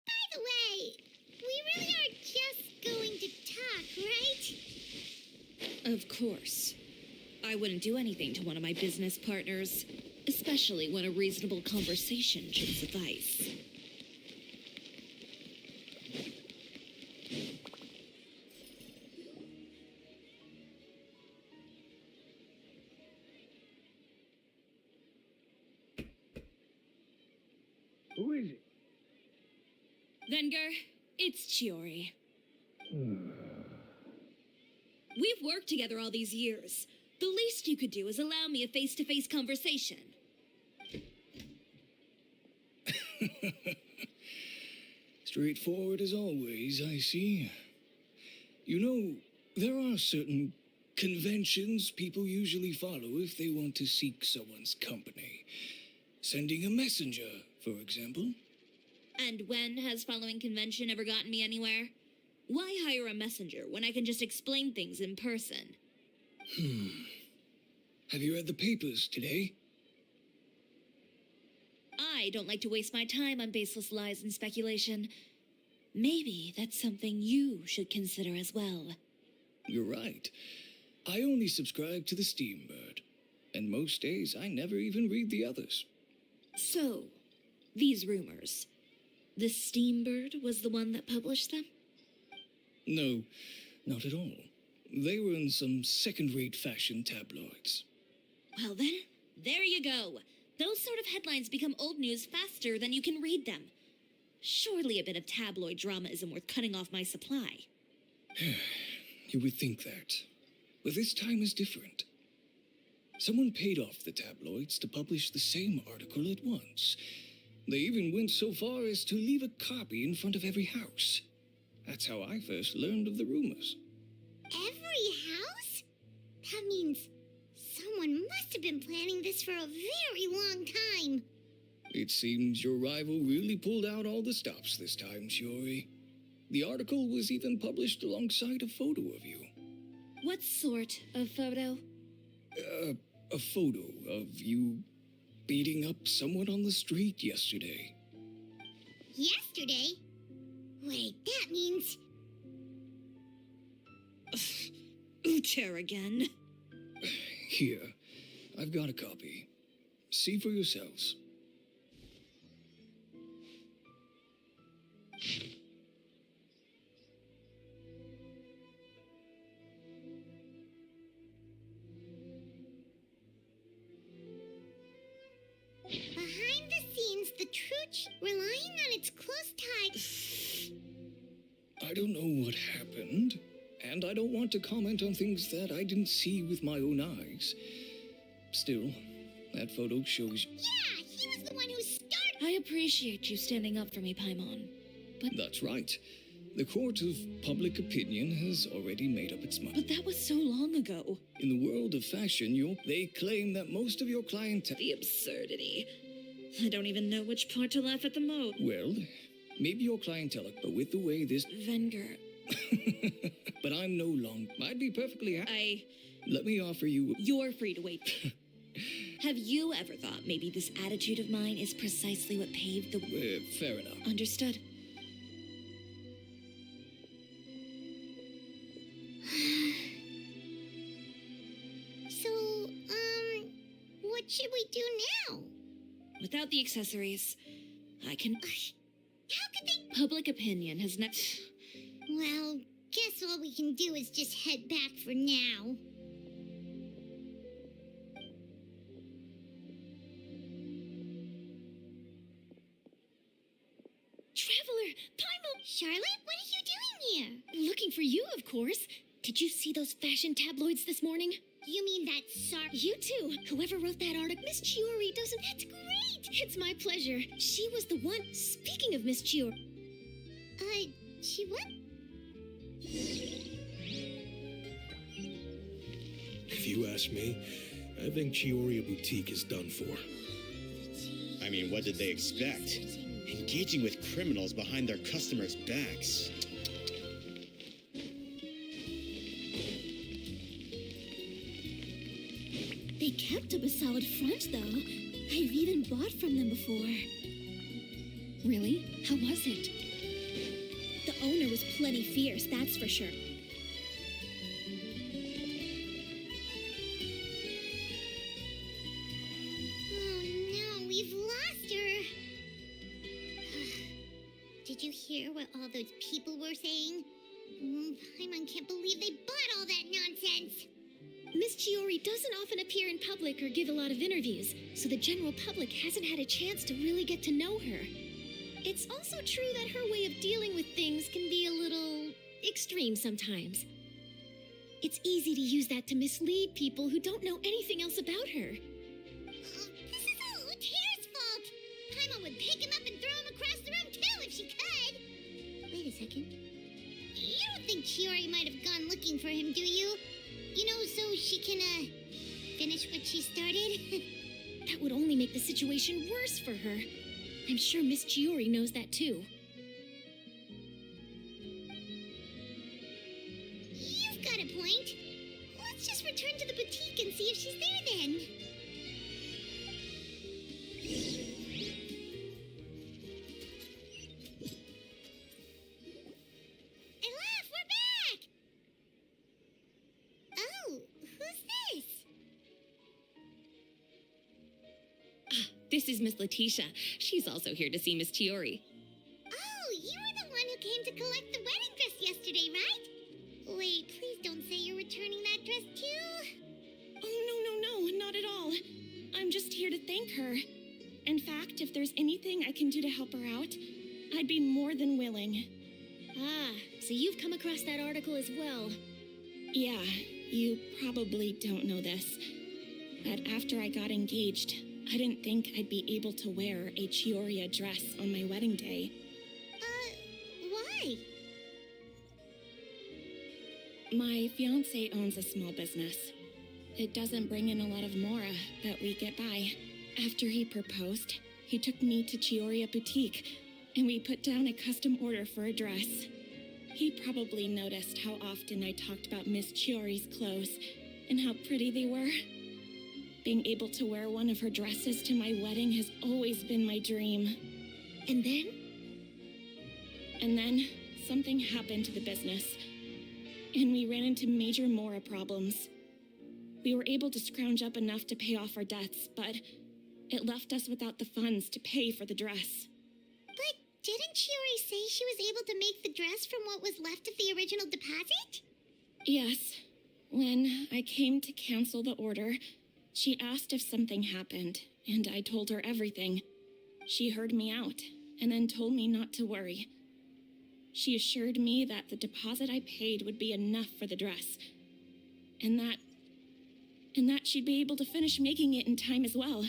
By the way, we really are just going to talk, right? Of course. I wouldn't do anything to one of my business partners, especially when a reasonable conversation should suffice. Who is it? Venger, it's Chiori. We've worked together all these years. The least you could do is allow me a face-to-face conversation. Straightforward as always, I see. You know, there are certain conventions people usually follow if they want to seek someone's company. Sending a messenger, for example. And when has following convention ever gotten me anywhere? Why hire a messenger when I can just explain things in person? Have you read the papers today? I don't like to waste my time on baseless lies and speculation. Maybe that's something you should consider as well. You're right. I only subscribe to the Steambird. And most days I never even read the others. So, these rumors. The Steambird was the one that published them? No, not at all. They were in some second-rate fashion tabloids. Well then, there you go. Those sort of headlines become old news faster than you can read them. Surely a bit of tabloid drama isn't worth cutting off my supply. You would think that. But this time is different. Someone paid off the tabloids to publish the same article at once. They even went so far as to leave a copy in front of every house. That's how I first learned of the rumors. Every house? That means someone must have been planning this for a very long time. It seems your rival really pulled out all the stops this time, Chiori. The article was even published alongside a photo of you. What sort of photo? A photo of you beating up someone on the street yesterday. Yesterday? Wait, that means... Uter again. Here, I've got a copy. See for yourselves. Behind the scenes, the truth relying on its close ties. I don't know what happened, and I don't want to comment on things that I didn't see with my own eyes. Still, that photo shows... Yeah, he was the one who started... I appreciate you standing up for me, Paimon. But That's right. The court of public opinion has already made up its mind. But that was so long ago. In the world of fashion, they claim that most of your clientele... the absurdity. I don't even know which part to laugh at the most. Well, maybe your clientele, but with the way this... Venger. But I'm no longer... I'd be perfectly happy. Let me offer you... You're free to wait. Have you ever thought maybe this attitude of mine is precisely what paved the... fair enough. Understood. So, what should we do now? Without the accessories, I can... How could they... Public opinion has not... Well, guess all we can do is just head back for now. Traveler! Paimon! Charlotte, what are you doing here? Looking for you, of course. Did you see those fashion tabloids this morning? You mean that You too. Whoever wrote that article, Miss Chiori doesn't... That's great! It's my pleasure. She was the one... Speaking of Miss Chiori... she what? If you ask me, I think Chiori Boutique is done for. I mean, what did they expect? Engaging with criminals behind their customers' backs. They kept up a solid front, though. I've even bought from them before. Really? How was it? The owner was plenty fierce, that's for sure. Oh no, we've lost her. Did you hear what all those people were saying? Paimon can't believe they bought all that nonsense. Miss Chiori doesn't often appear in public or give a lot of interviews, so the general public hasn't had a chance to really get to know her. It's also true that her way of dealing with things can be a little extreme sometimes. It's easy to use that to mislead people who don't know anything else about her. This is all Uter's fault. Paimon would pick him up and throw second. You don't think Chiori might have gone looking for him, do you? You know, so she can, finish what she started? That would only make the situation worse for her. I'm sure Miss Chiori knows that too. You've got a point. Let's just return to the boutique and see if she's there then. Elaf, we're back! Oh, who's this? This is Miss Letitia. She's also here to see Miss Chiori. Oh, you were the one who came to collect the wedding dress yesterday, right? Wait, please don't say you're returning that dress too. Oh, no, not at all. I'm just here to thank her. In fact, if there's anything I can do to help her out, I'd be more than willing. Ah, so you've come across that article as well. Yeah, you probably don't know this, but after I got engaged, I didn't think I'd be able to wear a Chiori dress on my wedding day. Why? My fiancé owns a small business. It doesn't bring in a lot of mora, but we get by. After he proposed, he took me to Chiori boutique, and we put down a custom order for a dress. He probably noticed how often I talked about Miss Chiori's clothes and how pretty they were. Being able to wear one of her dresses to my wedding has always been my dream. And then? And then something happened to the business, and we ran into major mora problems. We were able to scrounge up enough to pay off our debts, but it left us without the funds to pay for the dress. But didn't Chiori say she was able to make the dress from what was left of the original deposit? Yes. When I came to cancel the order, she asked if something happened, and I told her everything. She heard me out, and then told me not to worry. She assured me that the deposit I paid would be enough for the dress, and that she'd be able to finish making it in time as well.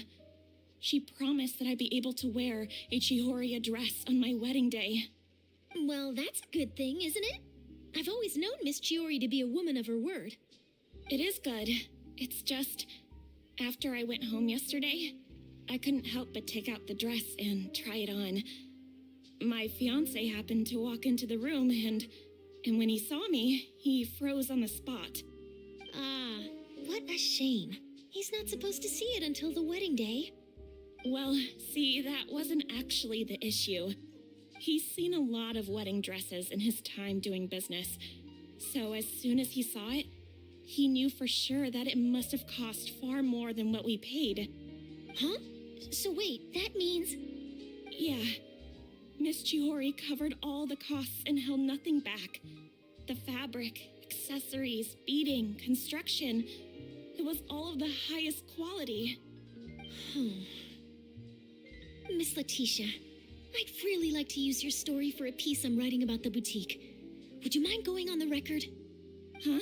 She promised that I'd be able to wear a Chiori dress on my wedding day. Well, that's a good thing, isn't it? I've always known Miss Chiori to be a woman of her word. It is good. It's just, after I went home yesterday, I couldn't help but take out the dress and try it on. My fiancé happened to walk into the room, and when he saw me, he froze on the spot. Ah, what a shame. He's not supposed to see it until the wedding day. Well, see, that wasn't actually the issue. He's seen a lot of wedding dresses in his time doing business, so as soon as he saw it, he knew for sure that it must have cost far more than what we paid. Huh? So wait, that means... Yeah. Miss Chiori covered all the costs and held nothing back. The fabric, accessories, beading, construction. It was all of the highest quality. Miss Letitia, I'd really like to use your story for a piece I'm writing about the boutique. Would you mind going on the record? Huh?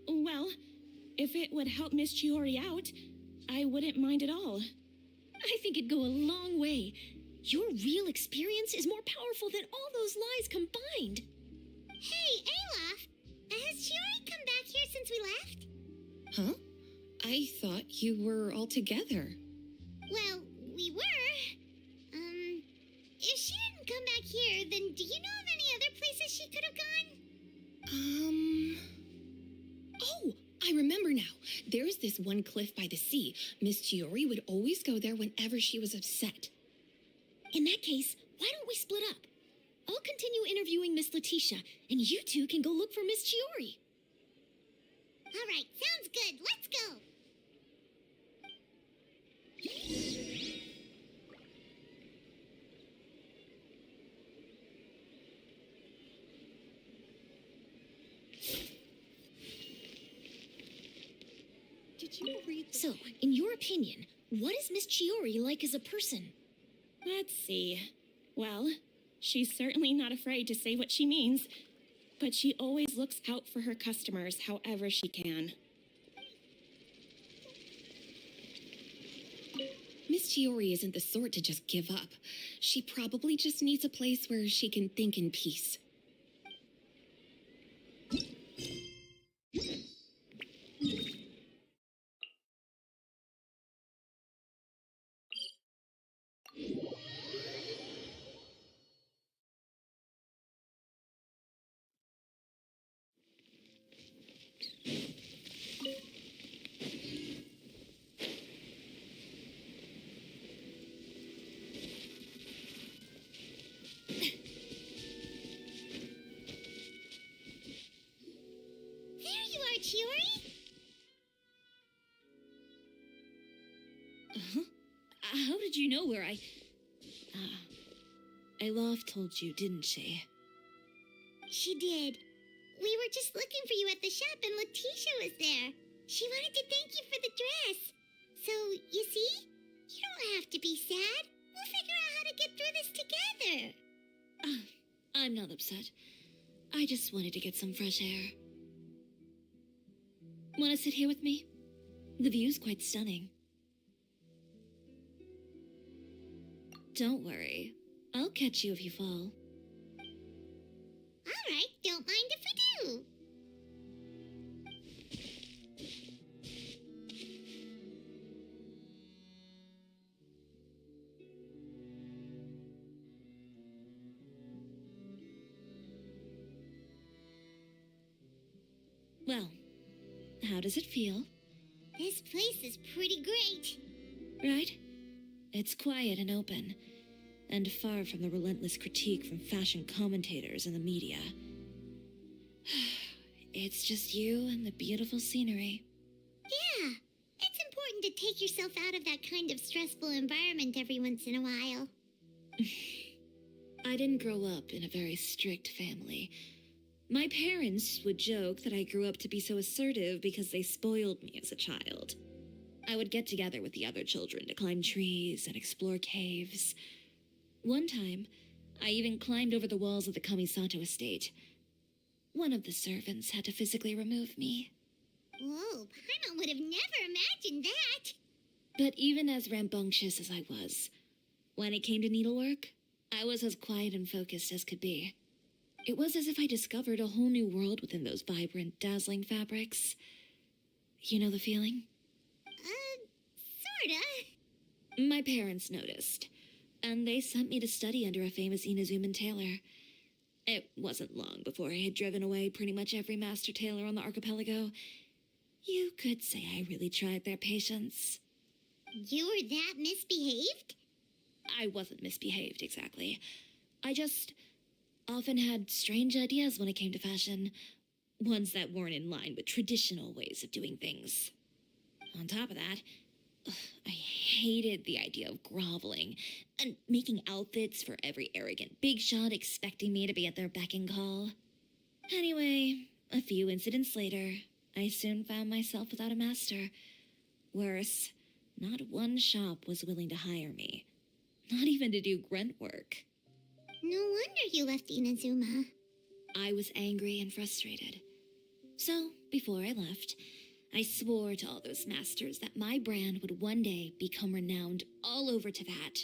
Well, if it would help Miss Chiori out, I wouldn't mind at all. I think it'd go a long way. Your real experience is more powerful than all those lies combined. Hey, Olaf! Has Chiori come back here since we left? Huh? I thought you were all together. Well, we were. If she didn't come back here, then do you know of any other places she could have gone? Oh, I remember now. There's this one cliff by the sea. Miss Chiori would always go there whenever she was upset. In that case, why don't we split up? I'll continue interviewing Miss Letitia, and you two can go look for Miss Chiori. All right, sounds good. Let's go. Did you read So, in your opinion, what is Miss Chiori like as a person? Let's see. Well, she's certainly not afraid to say what she means, but she always looks out for her customers however she can. Miss Chiori isn't the sort to just give up. She probably just needs a place where she can think in peace. did you know where I... Alof told you, didn't she? She did. We were just looking for you at the shop and Letitia was there. She wanted to thank you for the dress. So, you see? You don't have to be sad. We'll figure out how to get through this together. I'm not upset. I just wanted to get some fresh air. Want to sit here with me? The view's quite stunning. Don't worry. I'll catch you if you fall. All right, don't mind if we do. Well, how does it feel? This place is pretty great. Right? It's quiet and open, and far from the relentless critique from fashion commentators and the media. It's just you and the beautiful scenery. Yeah, it's important to take yourself out of that kind of stressful environment every once in a while. I didn't grow up in a very strict family. My parents would joke that I grew up to be so assertive because they spoiled me as a child. I would get together with the other children to climb trees and explore caves. One time, I even climbed over the walls of the Kamisato estate. One of the servants had to physically remove me. Whoa, Paimon would have never imagined that. But even as rambunctious as I was, when it came to needlework, I was as quiet and focused as could be. It was as if I discovered a whole new world within those vibrant, dazzling fabrics. You know the feeling? Sorta. My parents noticed, and they sent me to study under a famous Inazuman tailor. It wasn't long before I had driven away pretty much every master tailor on the archipelago. You could say I really tried their patience. You were that misbehaved? I wasn't misbehaved, exactly. I just often had strange ideas when it came to fashion. Ones that weren't in line with traditional ways of doing things. On top of that, I hated the idea of groveling and making outfits for every arrogant big shot expecting me to be at their beck and call. Anyway, a few incidents later, I soon found myself without a master. Worse, not one shop was willing to hire me. Not even to do grunt work. No wonder you left Inazuma. I was angry and frustrated. So, before I left, I swore to all those masters that my brand would one day become renowned all over Teyvat.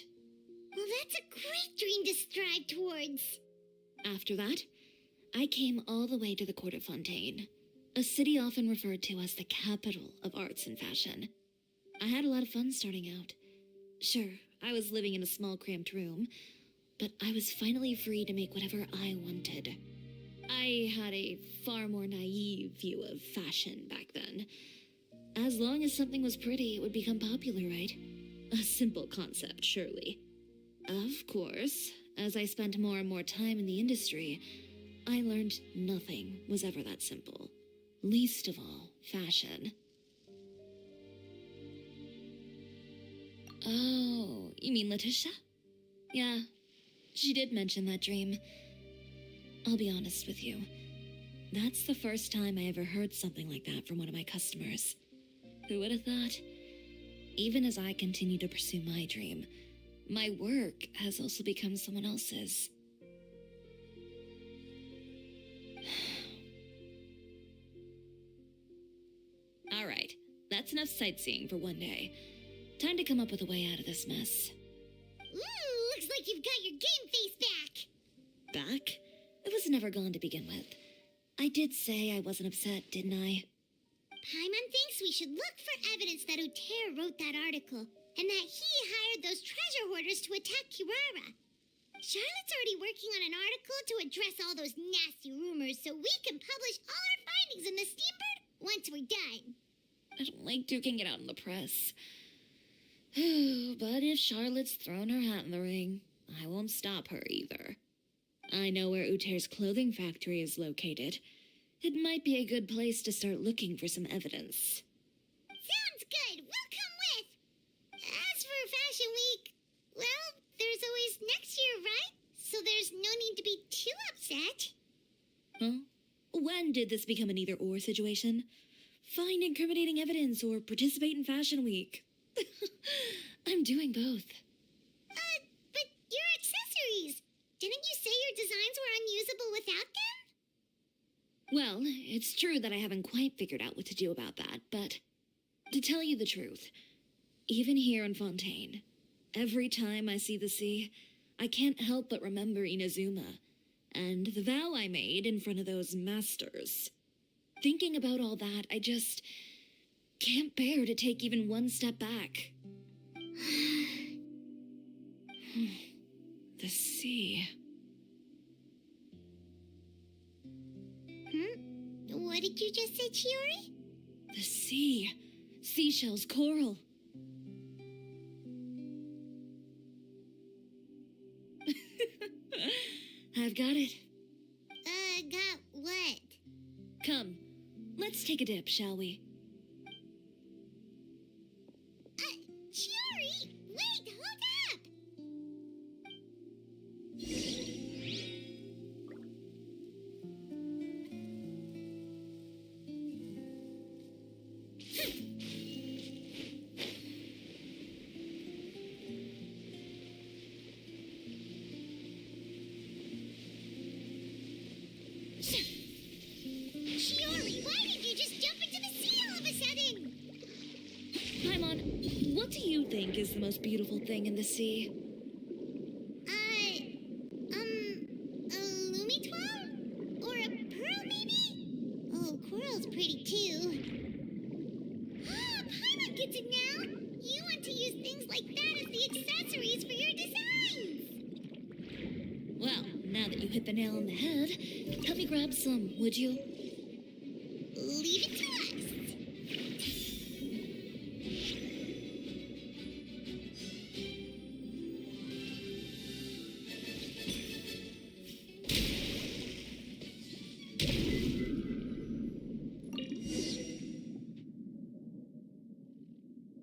Well, that's a great dream to strive towards. After that, I came all the way to the court of Fontaine, a city often referred to as the capital of arts and fashion. I had a lot of fun starting out. Sure, I was living in a small cramped room, but I was finally free to make whatever I wanted. I had a far more naive view of fashion back then. As long as something was pretty, it would become popular, right? A simple concept, surely. Of course, as I spent more and more time in the industry, I learned nothing was ever that simple. Least of all, fashion. Oh, you mean Letitia? Yeah, she did mention that dream. I'll be honest with you. That's the first time I ever heard something like that from one of my customers. Who would have thought? Even as I continue to pursue my dream, my work has also become someone else's. All right, that's enough sightseeing for one day. Time to come up with a way out of this mess. Ooh, looks like you've got your game face back. Back? It was never gone to begin with. I did say I wasn't upset, didn't I? Paimon thinks we should look for evidence that Uter wrote that article, and that he hired those treasure hoarders to attack Kirara. Charlotte's already working on an article to address all those nasty rumors so we can publish all our findings in the Steambird once we're done. I don't like duking it out in the press. But if Charlotte's thrown her hat in the ring, I won't stop her either. I know where Uter's clothing factory is located. It might be a good place to start looking for some evidence. Sounds good. We'll come with. As for Fashion Week, Huh? When did this become an either-or situation? Find incriminating evidence or participate in Fashion Week. I'm doing both. But your accessories! Didn't you say your designs were unusable without them? Well, it's true that I haven't quite figured out what to do about that, but to tell you the truth, even here in Fontaine, every time I see the sea, I can't help but remember Inazuma and the vow I made in front of those masters. Thinking about all that, I just can't bear to take even one step back. The sea. What did you just say, Chiori? The sea. Seashells, coral. I've got it. Got what? Come, let's take a dip, shall we? Chiori! Wait, hold up! Chiori, why did you just jump into the sea all of a sudden? Paimon, what do you think is the most beautiful thing in the sea? A lumitoile? Or a pearl, maybe? Oh, coral's pretty too. Ah, Paimon gets it now! You want to use things like that as the accessories for your designs! Well, now that you hit the nail on the head, help me grab some, would you? Leave it to us!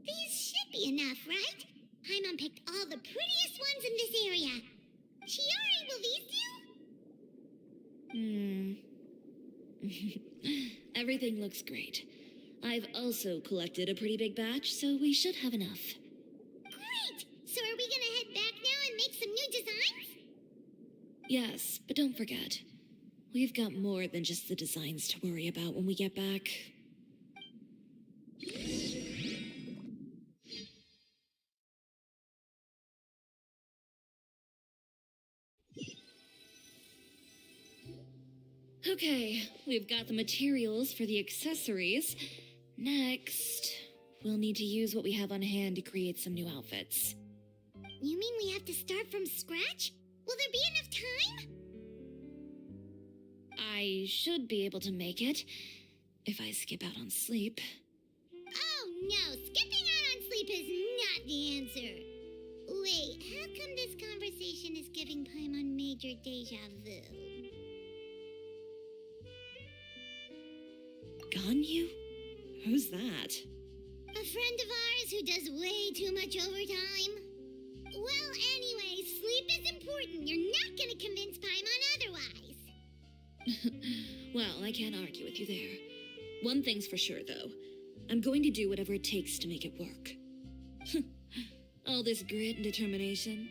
These should be enough, right? Paimon picked all the prettiest ones in this area. Chiori, will these do? Everything looks great. I've also collected a pretty big batch, so we should have enough. Great! So are we gonna head back now and make some new designs? Yes, but don't forget, we've got more than just the designs to worry about when we get back. Okay, we've got the materials for the accessories. Next, we'll need to use what we have on hand to create some new outfits. You mean we have to start from scratch? Will there be enough time? I should be able to make it, if I skip out on sleep. Oh no, skipping out on sleep is not the answer. Wait, how come this conversation is giving Paimon major deja vu? Ganyu? Who's that? A friend of ours who does way too much overtime. Well, anyway, sleep is important. You're not gonna convince Paimon otherwise. Well, I can't argue with you there. One thing's for sure, though. I'm going to do whatever it takes to make it work. All this grit and determination.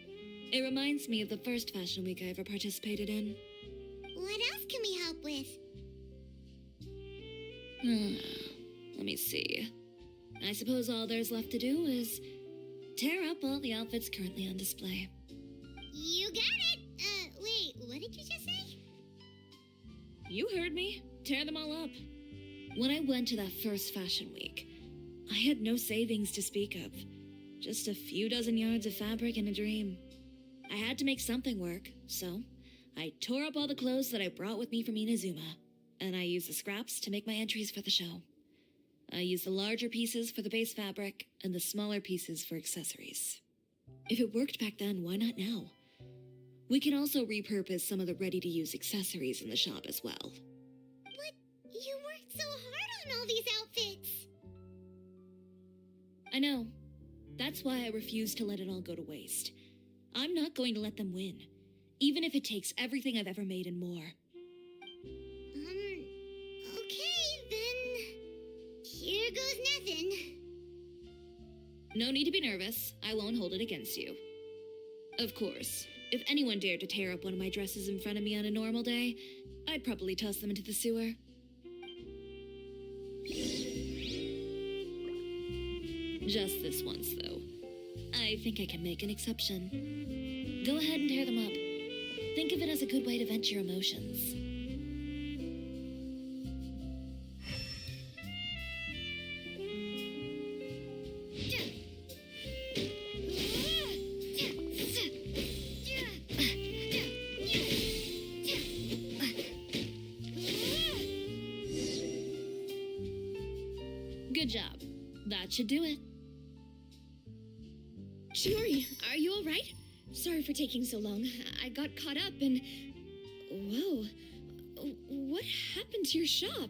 It reminds me of the first Fashion Week I ever participated in. What else can we help with? Let me see. I suppose all there's left to do is tear up all the outfits currently on display. You got it! Wait, what did you just say? You heard me. Tear them all up. When I went to that first Fashion Week, I had no savings to speak of. Just a few dozen yards of fabric and a dream. I had to make something work, so I tore up all the clothes that I brought with me from Inazuma, and I used the scraps to make my entries for the show. I used the larger pieces for the base fabric and the smaller pieces for accessories. If it worked back then, why not now? We can also repurpose some of the ready-to-use accessories in the shop as well. But you worked so hard on all these outfits! I know. That's why I refuse to let it all go to waste. I'm not going to let them win, even if it takes everything I've ever made and more. No need to be nervous. I won't hold it against you. Of course, if anyone dared to tear up one of my dresses in front of me on a normal day, I'd probably toss them into the sewer. Just this once, though. I think I can make an exception. Go ahead and tear them up. Think of it as a good way to vent your emotions. Good job. That should do it. Chiori, are you all right? Sorry for taking so long. I got caught up and... Whoa. What happened to your shop?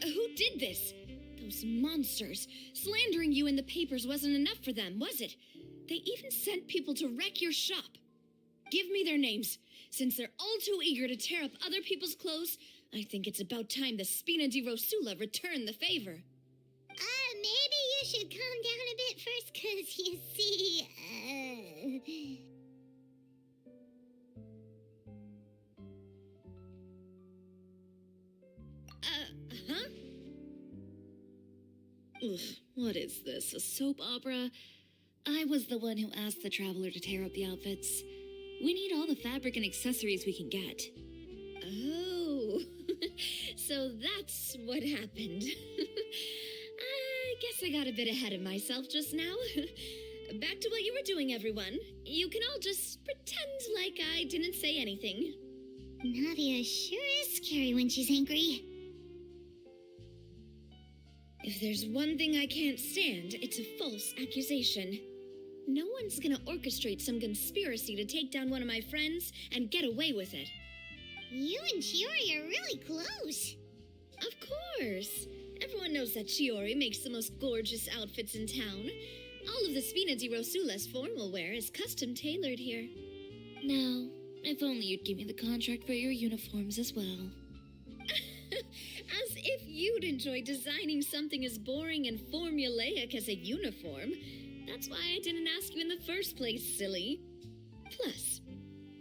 Who did this? Those monsters. Slandering you in the papers wasn't enough for them, was it? They even sent people to wreck your shop. Give me their names. Since they're all too eager to tear up other people's clothes, I think it's about time the Spina di Rosula return the favor. Maybe you should calm down a bit first, 'cause you see, Huh? Oof, what is this, a soap opera? I was the one who asked the traveler to tear up the outfits. We need all the fabric and accessories we can get. Oh, so that's what happened. I guess I got a bit ahead of myself just now. Back to what you were doing, everyone. You can all just pretend like I didn't say anything. Navia sure is scary when she's angry. If there's one thing I can't stand, it's a false accusation. No one's gonna orchestrate some conspiracy to take down one of my friends and get away with it. You and Chiori are really close. Of course. Everyone knows that Chiori makes the most gorgeous outfits in town. All of the Spina di Rosula's formal wear is custom tailored here. Now, if only you'd give me the contract for your uniforms as well. As if you'd enjoy designing something as boring and formulaic as a uniform. That's why I didn't ask you in the first place, silly. Plus,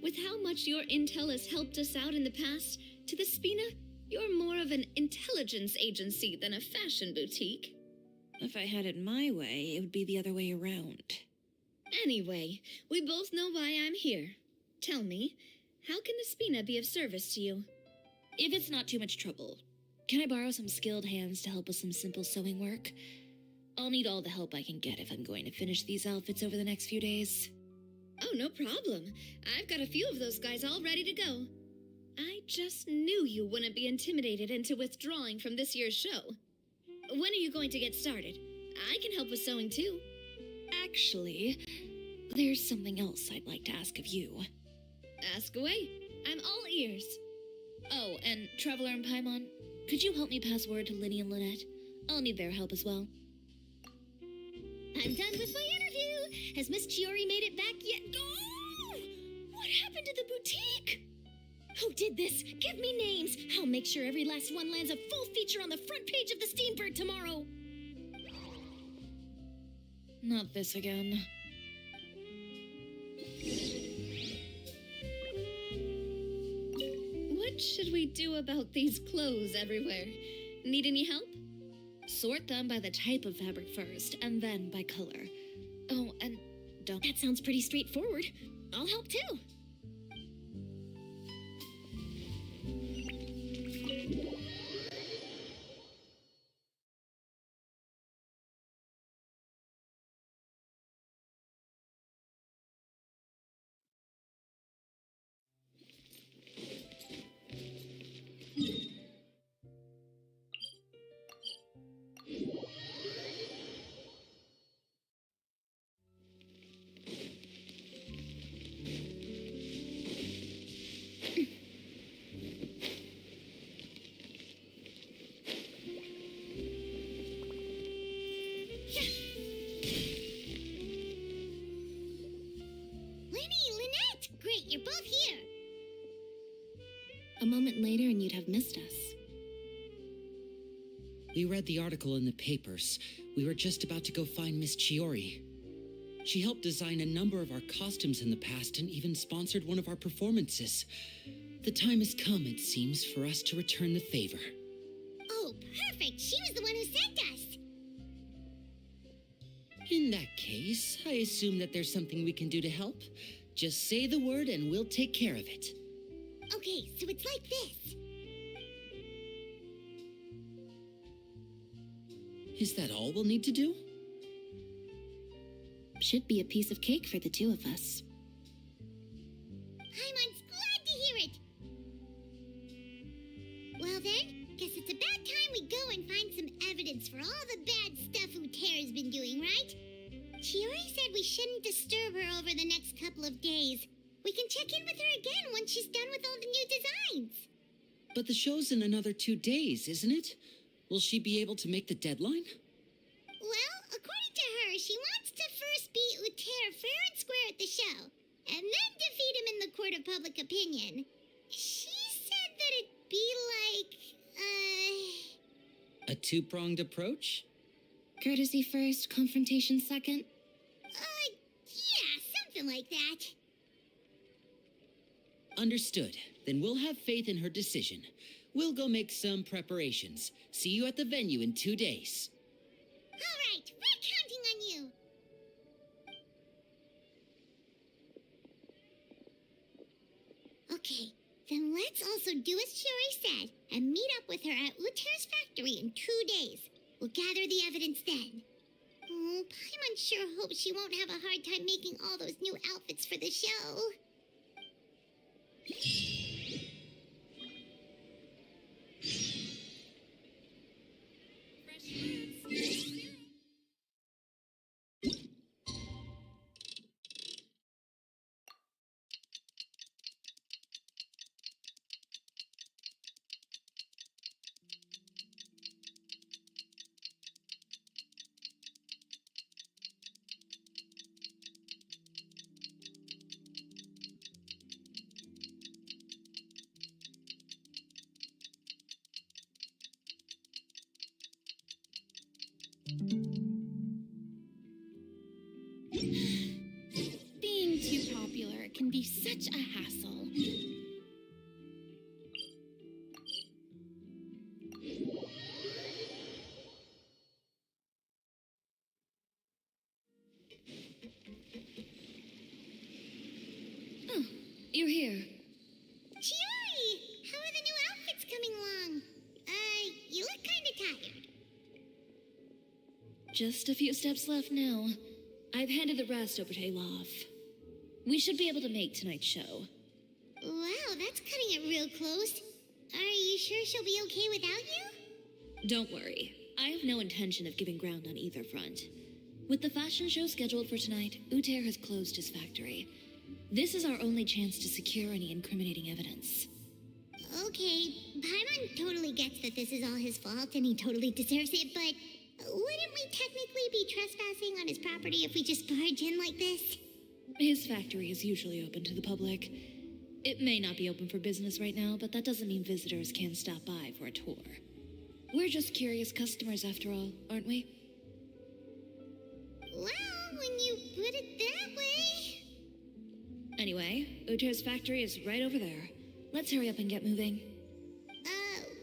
with how much your intel has helped us out in the past, to the Spina, you're more of an intelligence agency than a fashion boutique. If I had it my way, it would be the other way around. Anyway, we both know why I'm here. Tell me, how can the Spina be of service to you? If it's not too much trouble, can I borrow some skilled hands to help with some simple sewing work? I'll need all the help I can get if I'm going to finish these outfits over the next few days. Oh, no problem. I've got a few of those guys all ready to go. I just knew you wouldn't be intimidated into withdrawing from this year's show. When are you going to get started? I can help with sewing too. Actually, there's something else I'd like to ask of you. Ask away. I'm all ears. Oh, and Traveler and Paimon, could you help me pass word to Linny and Lynette? I'll need their help as well. I'm done with my interview. Has Miss Chiori made it back yet? Oh! What happened to the boutique? Who did this? Give me names. I'll make sure every last one lands a full feature on the front page of the Steambird tomorrow. Not this again. What should we do about these clothes everywhere? Need any help? Sort them by the type of fabric first, and then by color. Oh, and don't... That sounds pretty straightforward. I'll help too. You're both here. A moment later and you'd have missed us. We read the article in the papers. We were just about to go find Miss Chiori. She helped design a number of our costumes in the past and even sponsored one of our performances. The time has come, it seems, for us to return the favor. Oh, perfect! She was the one who sent us! In that case, I assume that there's something we can do to help. Just say the word and we'll take care of it. Okay, so it's like this. Is that all we'll need to do? Should be a piece of cake for the two of us. Paimon's glad to hear it. Well then, guess it's about time we go and find some evidence for all the bad stuff Utera's been doing, right? Chiori said we shouldn't disturb her over the next couple of days. We can check in with her again once she's done with all the new designs. But the show's in another 2 days, isn't it? Will she be able to make the deadline? Well, according to her, she wants to first beat Utera fair and square at the show, and then defeat him in the court of public opinion. She said that it'd be like, A two-pronged approach? Courtesy first, confrontation second? yeah, something like that. Understood. Then we'll have faith in her decision. We'll go make some preparations. See you at the venue in 2 days. All right, we're counting on you. Okay, then let's also do as Chiori said and meet up with her at Utera's factory in 2 days. We'll gather the evidence then. Oh, Paimon sure hopes she won't have a hard time making all those new outfits for the show. Being too popular can be such a hassle. Oh, you're here. Chiori, how are the new outfits coming along? You look kinda tired. Just a few steps left now. I've handed the rest over to Olaf. We should be able to make tonight's show. Wow, that's cutting it real close. Are you sure she'll be okay without you? Don't worry. I have no intention of giving ground on either front. With the fashion show scheduled for tonight, Uther has closed his factory. This is our only chance to secure any incriminating evidence. Okay, Paimon totally gets that this is all his fault and he totally deserves it, but wouldn't we technically be trespassing on his property if we just barge in like this? His factory is usually open to the public. It may not be open for business right now, but that doesn't mean visitors can't stop by for a tour. We're just curious customers after all, aren't we? Well, when you put it that way... Anyway, Uther's factory is right over there. Let's hurry up and get moving.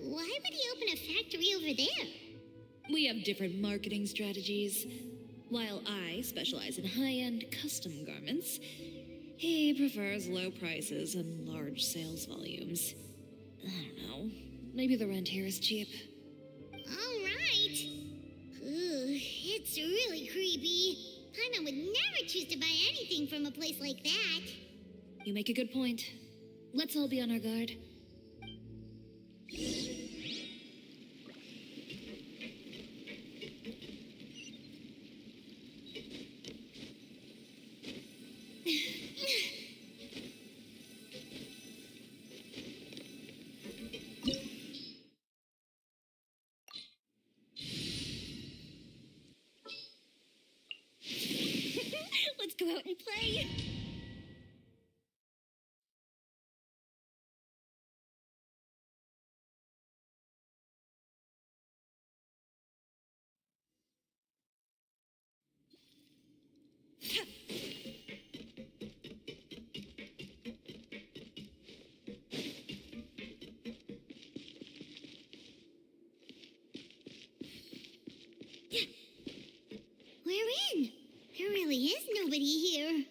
Why would he open a factory over there? We have different marketing strategies. While I specialize in high-end custom garments, he prefers low prices and large sales volumes. I don't know. Maybe the rent here is cheap. All right. Ooh, it's really creepy. Paimon would never choose to buy anything from a place like that. You make a good point. Let's all be on our guard. Let's go out and play. We're in. There really is nobody here.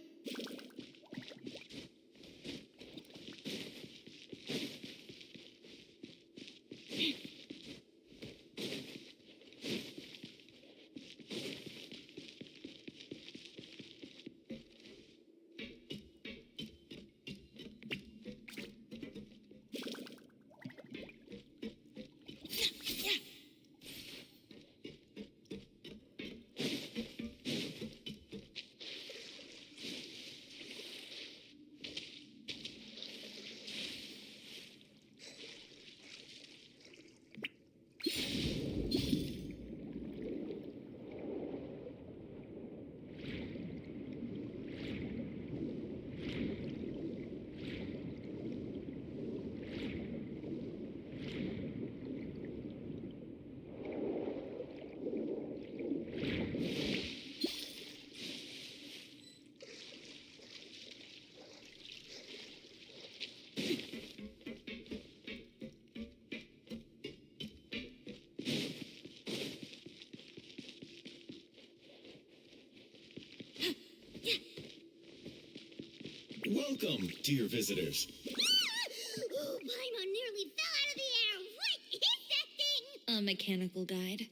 Welcome, dear visitors. Oh, Paimon nearly fell out of the air. What is that thing? A mechanical guide.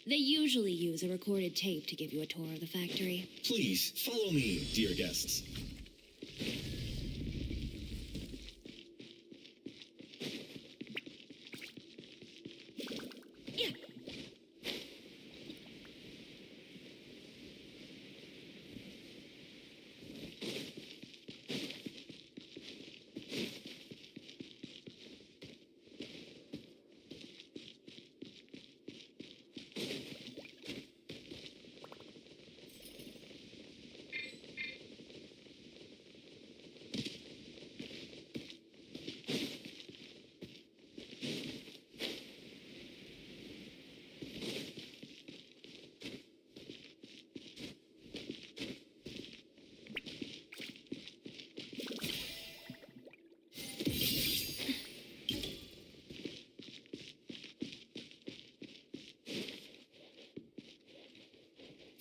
They usually use a recorded tape to give you a tour of the factory. Please follow me, dear guests.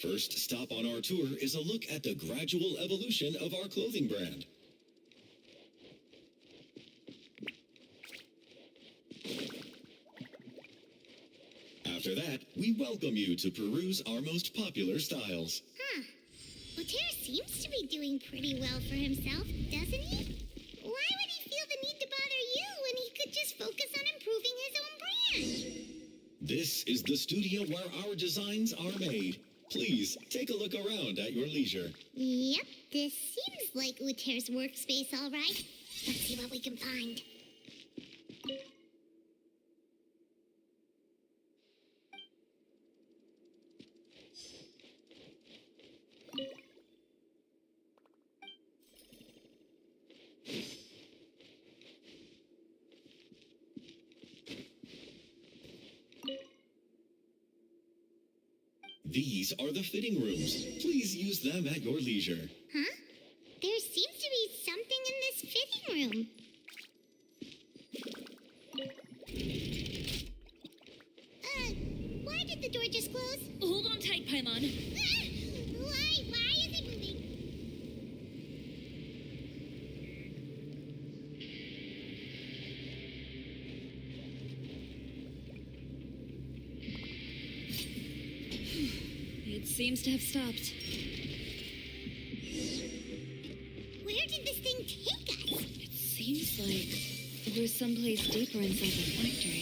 First stop on our tour is a look at the gradual evolution of our clothing brand. After that, we welcome you to peruse our most popular styles. Huh. Lothair seems to be doing pretty well for himself, doesn't he? Why would he feel the need to bother you when he could just focus on improving his own brand? This is the studio where our designs are made. Please, take a look around at your leisure. Yep, this seems like Lothair's workspace, all right. Let's see what we can find. These are the fitting rooms. Please use them at your leisure. Huh? There seems to be something in this fitting room. Why did the door just close? Hold on tight, Paimon. Why is it moving? It seems to have stopped. Where did this thing take us? It seems like we're someplace deeper inside the factory.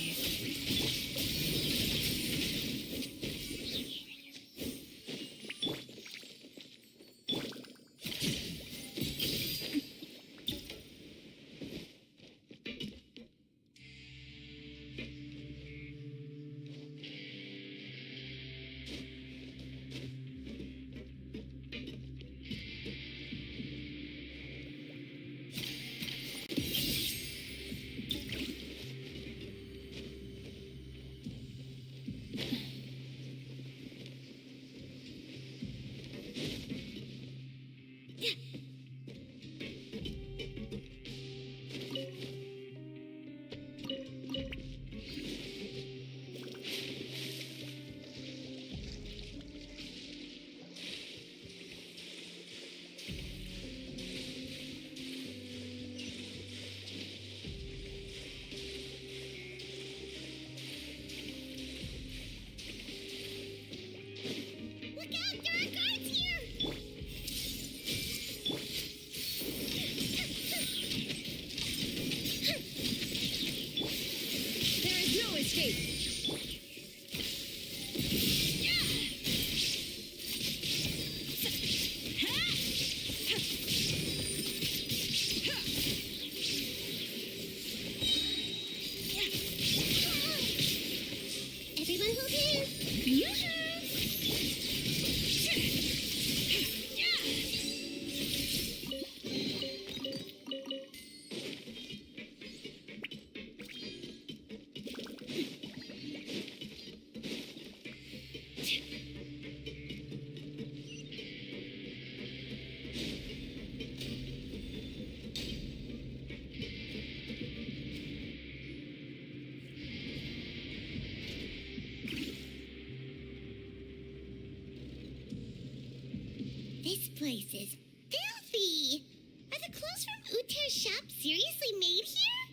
Uter's shop seriously made here?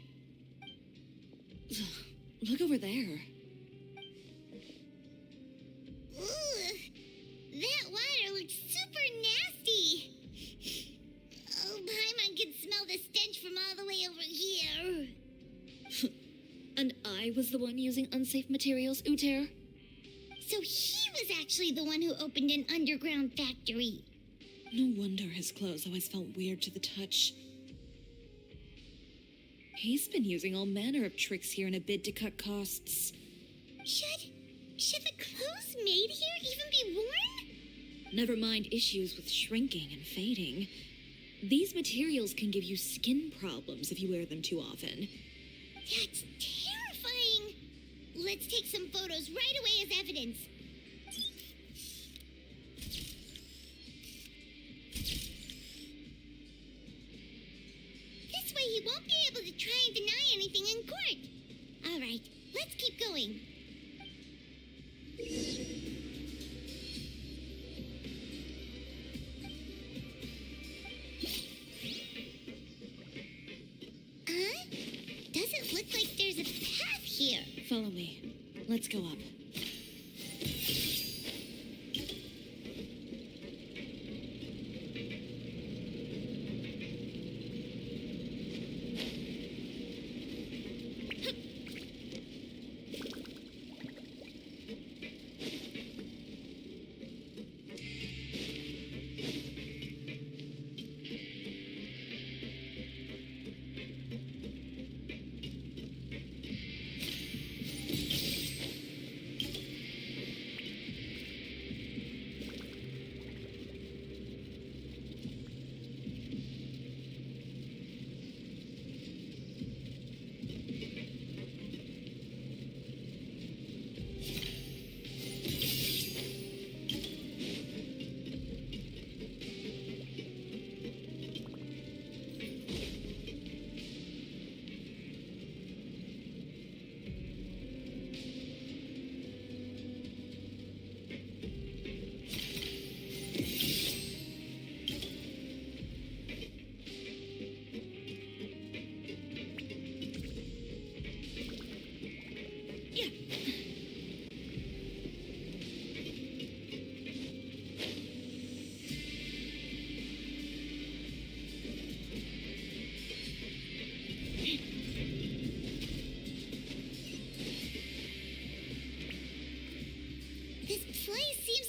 Look over there. Ugh, that water looks super nasty. Oh, Paimon can smell the stench from all the way over here. And I was the one using unsafe materials, Uter? So he was actually the one who opened an underground factory. No wonder his clothes always felt weird to the touch. He's been using all manner of tricks here in a bid to cut costs. Should the clothes made here even be worn? Never mind issues with shrinking and fading. These materials can give you skin problems if you wear them too often. That's terrifying. Let's take some photos right away as evidence. This way he won't be able to try and deny anything in court. All right, let's keep going. Doesn't look like there's a path here. Follow me. Let's go up.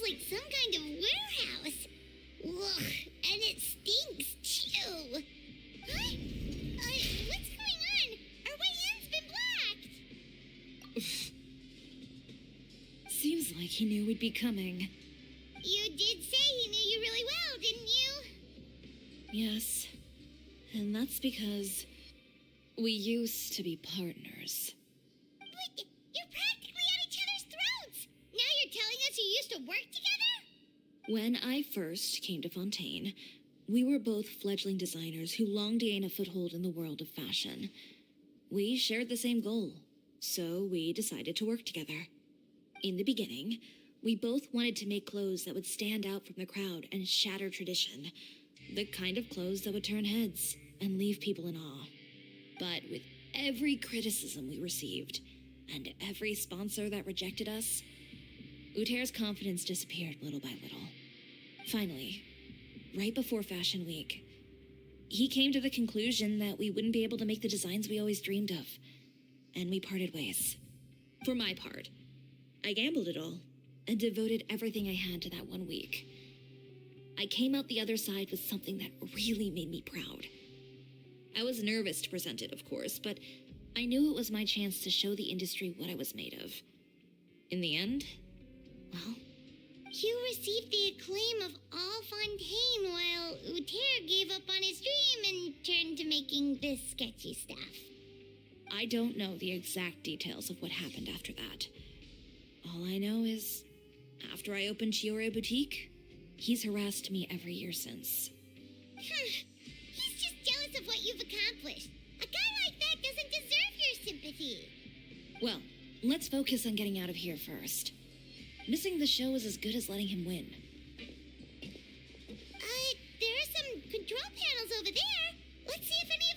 Like some kind of warehouse. Ugh, and it stinks too. Huh? What's going on? Our way in's been blocked. Seems like he knew we'd be coming. You did say he knew you really well, didn't you? Yes. And that's because we used to be partners. But you're practically at each other's throats. Now you're telling us you used to work together? When I first came to Fontaine, we were both fledgling designers who longed to gain a foothold in the world of fashion. We shared the same goal, so we decided to work together. In the beginning, we both wanted to make clothes that would stand out from the crowd and shatter tradition. The kind of clothes that would turn heads and leave people in awe. But with every criticism we received, and every sponsor that rejected us, Uter's confidence disappeared little by little. Finally, right before Fashion Week, he came to the conclusion that we wouldn't be able to make the designs we always dreamed of, and we parted ways. For my part, I gambled it all and devoted everything I had to that 1 week. I came out the other side with something that really made me proud. I was nervous to present it, of course, but I knew it was my chance to show the industry what I was made of. In the end, well, you received the acclaim of all Fontaine while Uter gave up on his dream and turned to making this sketchy stuff. I don't know the exact details of what happened after that. All I know is, after I opened Chiori Boutique, he's harassed me every year since. He's just jealous of what you've accomplished. A guy like that doesn't deserve your sympathy. Well, let's focus on getting out of here first. Missing the show is as good as letting him win. There are some control panels over there. Let's see if any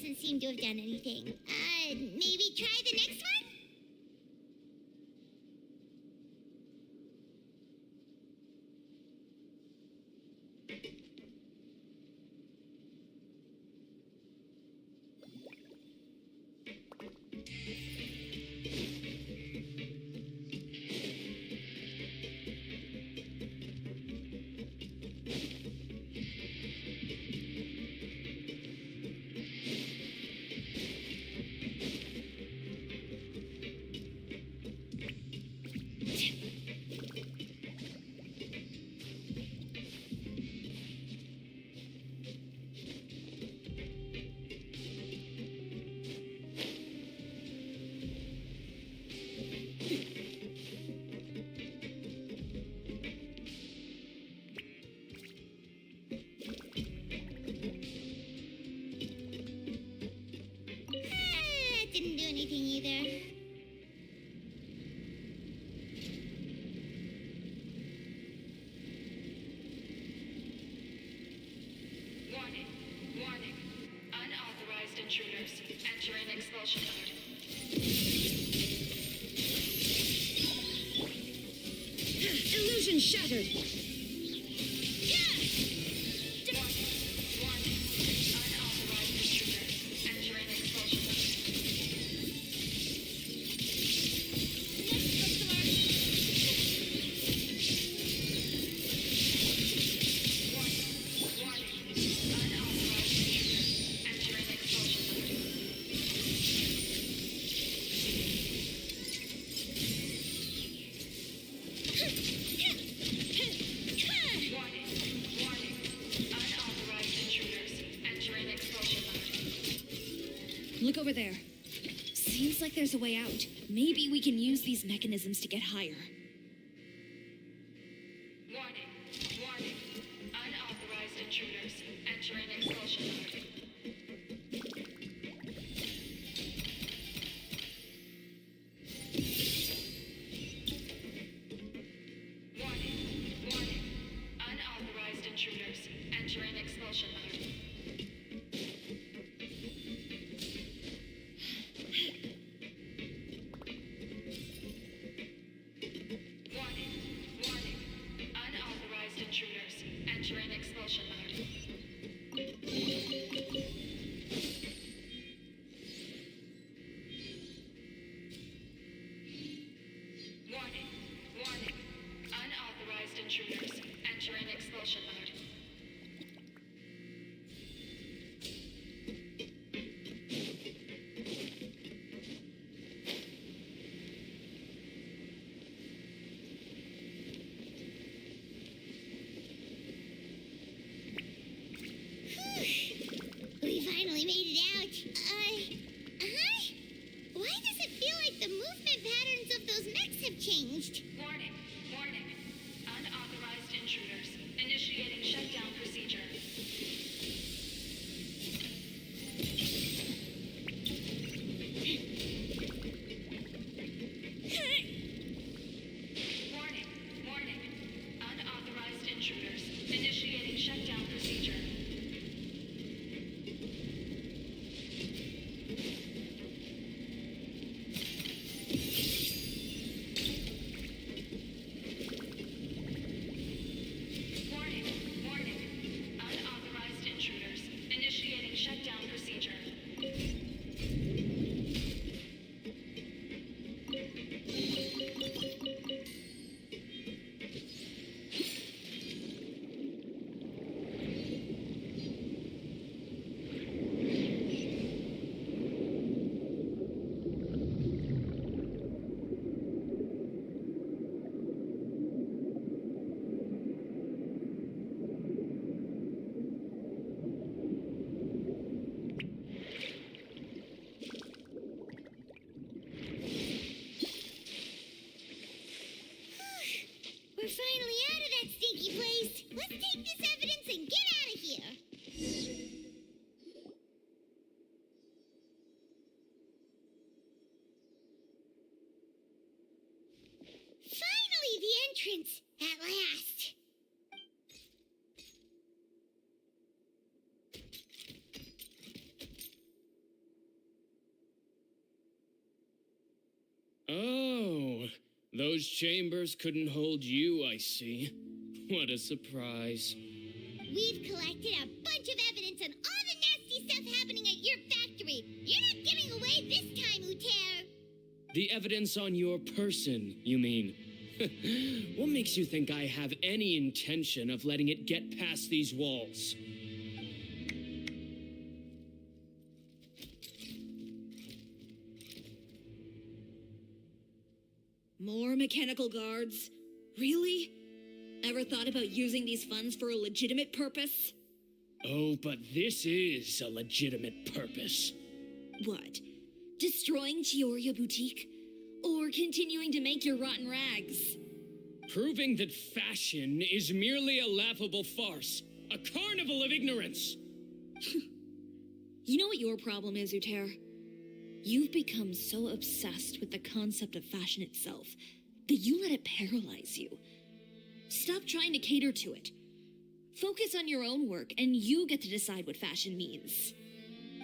doesn't seem to have done anything. Maybe try the next one? Didn't do anything either. Warning. Warning. Unauthorized intruders. Entering expulsion mode. Illusion shattered! Warning. Warning. Unauthorized intruders. Entering expulsion mode. Look over there. Seems like there's a way out. Maybe we can use these mechanisms to get higher. Warning. Warning. Unauthorized intruders. Entering expulsion mode. Warning. Warning. Unauthorized intruders. Entering expulsion mode. Warning. Warning. Unauthorized intruders. Entering expulsion mode. Warning. Warning. Unauthorized intruders. Entering expulsion mode. We finally made it out. Why does it feel like the movement patterns of those mechs have changed? Warning. Warning. Unauthorized intruders. Initiating shutdown procedure. Warning. Warning. Unauthorized intruders. Initiating shutdown procedure. Warning. Warning. Unauthorized intruders. Initiating shutdown procedure. We're finally out of that stinky place. Let's take this evidence and get out of here. Finally, the entrance. At last. Oh, those chambers couldn't hold you, I see. What a surprise. We've collected a bunch of evidence on all the nasty stuff happening at your factory. You're not getting away this time, Uter. The evidence on your person, you mean? What makes you think I have any intention of letting it get past these walls? More mechanical guards? Really? Ever thought about using these funds for a legitimate purpose? Oh, but this is a legitimate purpose. What? Destroying Chiori Boutique? Or continuing to make your rotten rags? Proving that fashion is merely a laughable farce. A carnival of ignorance. You know what your problem is, Uter? You've become so obsessed with the concept of fashion itself that you let it paralyze you. Stop trying to cater to it. Focus on your own work, and you get to decide what fashion means.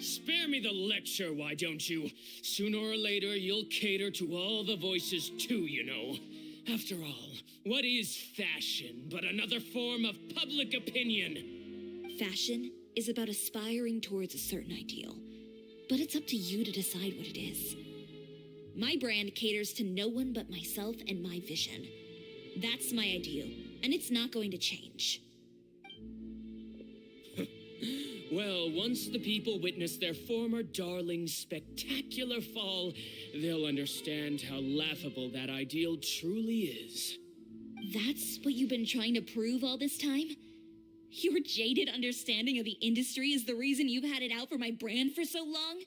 Spare me the lecture, why don't you? Sooner or later, you'll cater to all the voices too, you know. After all, what is fashion but another form of public opinion? Fashion is about aspiring towards a certain ideal, but it's up to you to decide what it is. My brand caters to no one but myself and my vision. That's my ideal, and it's not going to change. Well, once the people witness their former darling's spectacular fall, they'll understand how laughable that ideal truly is. That's what you've been trying to prove all this time? Your jaded understanding of the industry is the reason you've had it out for my brand for so long?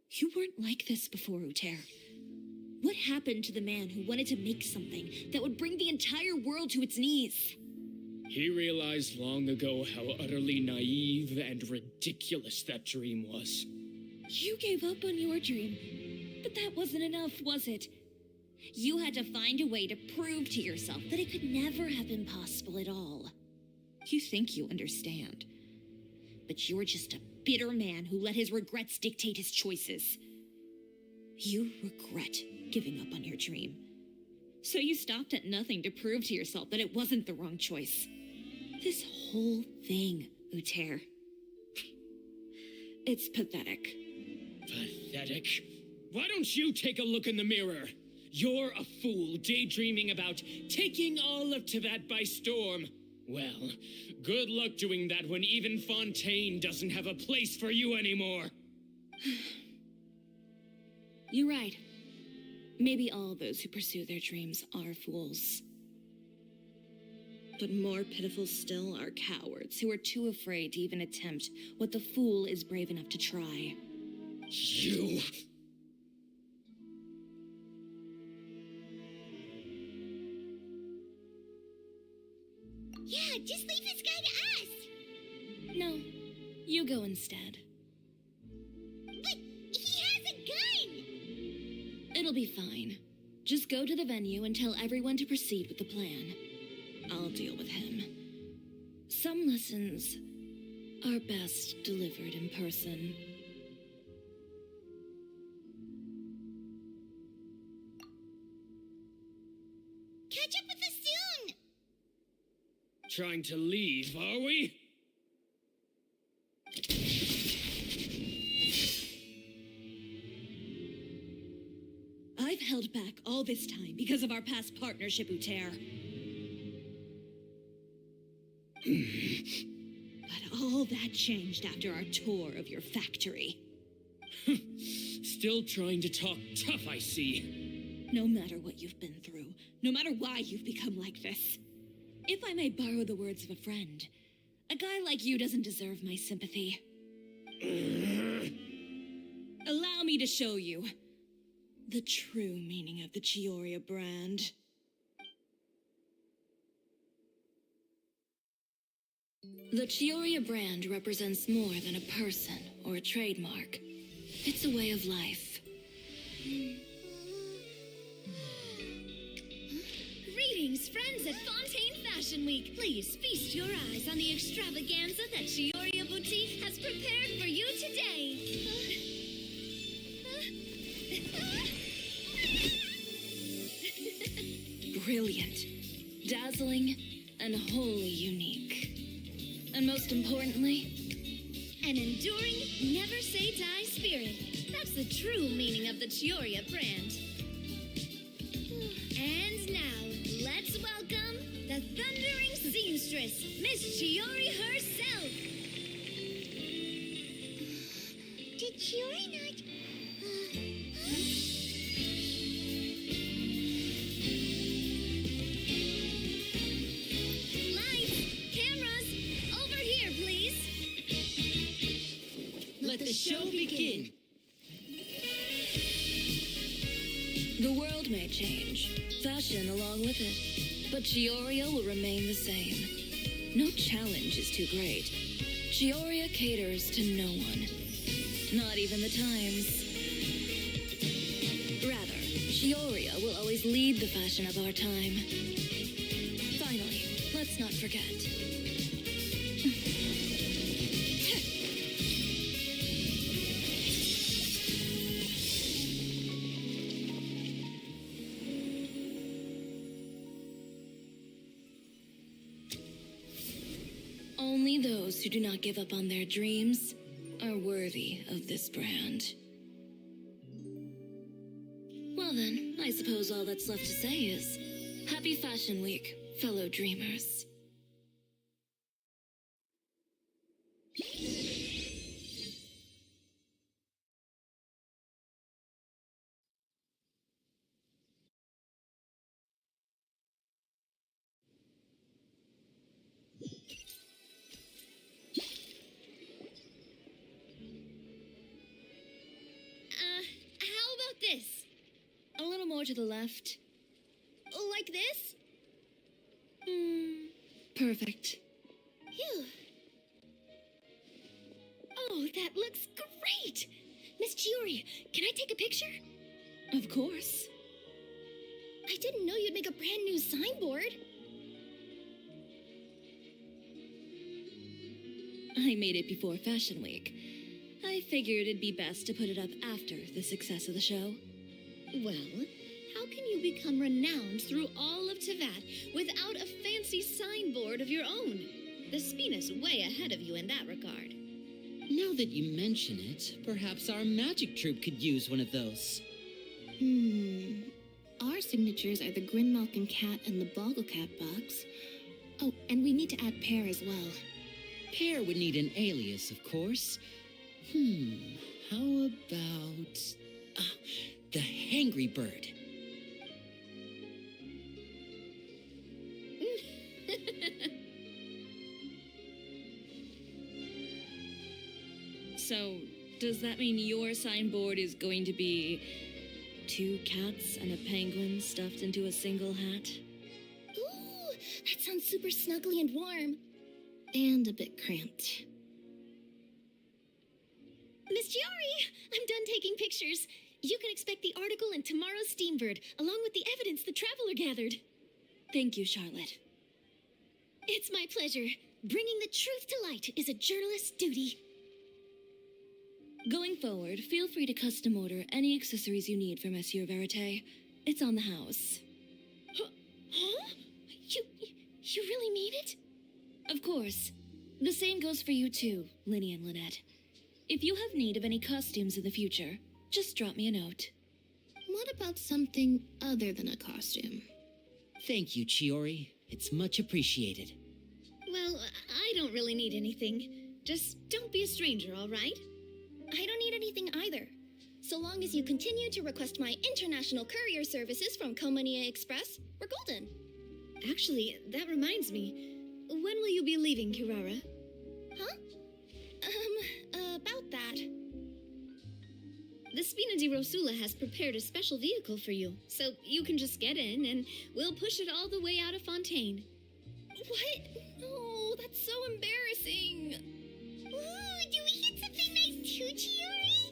You weren't like this before, Uter. What happened to the man who wanted to make something that would bring the entire world to its knees? He realized long ago how utterly naive and ridiculous that dream was. You gave up on your dream, but that wasn't enough, was it? You had to find a way to prove to yourself that it could never have been possible at all. You think you understand, but you're just a bitter man who let his regrets dictate his choices. You regret giving up on your dream. So you stopped at nothing to prove to yourself that it wasn't the wrong choice. This whole thing, Uter. It's pathetic. Pathetic? Why don't you take a look in the mirror? You're a fool daydreaming about taking all of Tibet by storm. Well, good luck doing that when even Fontaine doesn't have a place for you anymore. You're right. Maybe all those who pursue their dreams are fools. But more pitiful still are cowards who are too afraid to even attempt what the fool is brave enough to try. You... Yeah, just leave this guy to us. No, you go instead. But he has a gun. It'll be fine. Just go to the venue and tell everyone to proceed with the plan. I'll deal with him. Some lessons are best delivered in person. Catch up with us soon. Trying to leave, are we? I've held back all this time because of our past partnership, Uter. But all that changed after our tour of your factory. Still trying to talk tough, I see. No matter what you've been through, no matter why you've become like this, if I may borrow the words of a friend, a guy like you doesn't deserve my sympathy. Allow me to show you the true meaning of the Chiori brand. The Chiori brand represents more than a person or a trademark. It's a way of life. Greetings, friends at Fontaine Fashion Week. Please feast your eyes on the extravaganza that Chiori Boutique has prepared for you today. brilliant, dazzling, and wholly unique. And most importantly, An enduring, never say die spirit. That's the true meaning of the Chiori brand. And now, let's welcome the thundering seamstress, Miss Chiori herself. Did Chiori not... Lights, cameras, over here, please. Let the show begin. the world may change, fashion along with it, but Chiori will remain the same. No challenge is too great. Chiori caters to no one, not even the times. Rather, Chiori will always lead the fashion of our time. Finally, let's not forget. Only those who do not give up on their dreams are worthy of this brand. Well then, I suppose all that's left to say is, Happy Fashion Week, fellow dreamers. How about this? A little more to the left. Like this? Perfect. Phew. Oh, that looks great! Miss Chiori, can I take a picture? Of course. I didn't know you'd make a brand new signboard. I made it before Fashion Week. I figured it'd be best to put it up after the success of the show. Well, how can you become renowned through all of Teyvat without a fancy signboard of your own? The Spina's way ahead of you in that regard. Now that you mention it, perhaps our magic troupe could use one of those. Our signatures are the Grinmalkin cat and the Bogglecat box. Oh, and we need to add Pear as well. Pear would need an alias, of course. How about... the Hangry Bird. So, does that mean your signboard is going to be 2 cats and a penguin stuffed into a single hat? Ooh, that sounds super snuggly and warm. And a bit cramped. Miss Chiori, I'm done taking pictures. You can expect the article in tomorrow's Steambird, along with the evidence the Traveler gathered. Thank you, Charlotte. It's my pleasure. Bringing the truth to light is a journalist's duty. Going forward, feel free to custom order any accessories you need for Monsieur Verite. It's on the house. Huh? You really mean it? Of course. The same goes for you too, Linny and Lynette. If you have need of any costumes in the future, just drop me a note. What about something other than a costume? Thank you, Chiori. It's much appreciated. Well, I don't really need anything. Just don't be a stranger, all right? I don't need anything either. So long as you continue to request my international courier services from Komania Express, we're golden. Actually, that reminds me. When will you be leaving, Kirara? Huh? About that. The Spina di Rosula has prepared a special vehicle for you, so you can just get in and we'll push it all the way out of Fontaine. What? No, that's so embarrassing. Ooh, do we get something nice too, Chiori?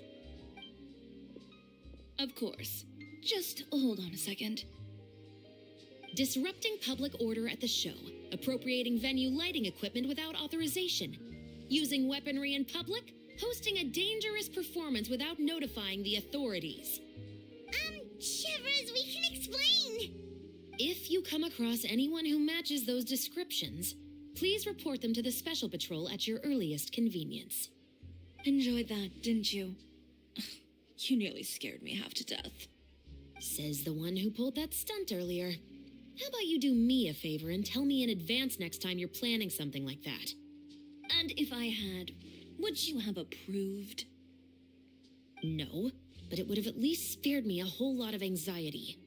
Of course. Just hold on a second. Disrupting public order at the show, appropriating venue lighting equipment without authorization, using weaponry in public, hosting a dangerous performance without notifying the authorities. Shivers, we can explain. If you come across anyone who matches those descriptions, please report them to the Special Patrol at your earliest convenience. Enjoyed that, didn't you? You nearly scared me half to death. Says the one who pulled that stunt earlier. How about you do me a favor and tell me in advance next time you're planning something like that? And if I had, would you have approved? No, but it would have at least spared me a whole lot of anxiety.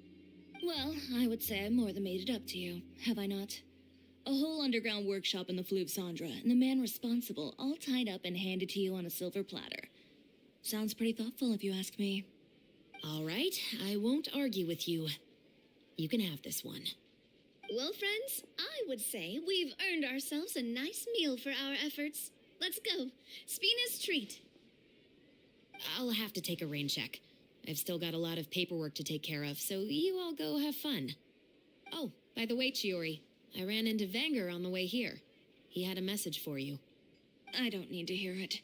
Well, I would say I more than made it up to you, have I not? A whole underground workshop in the Fleuve Sandra, and the man responsible all tied up and handed to you on a silver platter. Sounds pretty thoughtful if you ask me. All right, I won't argue with you. You can have this one. Well, friends, I would say we've earned ourselves a nice meal for our efforts. Let's go. Spina's treat. I'll have to take a rain check. I've still got a lot of paperwork to take care of, so you all go have fun. Oh, by the way, Chiori, I ran into Vanger on the way here. He had a message for you. I don't need to hear it.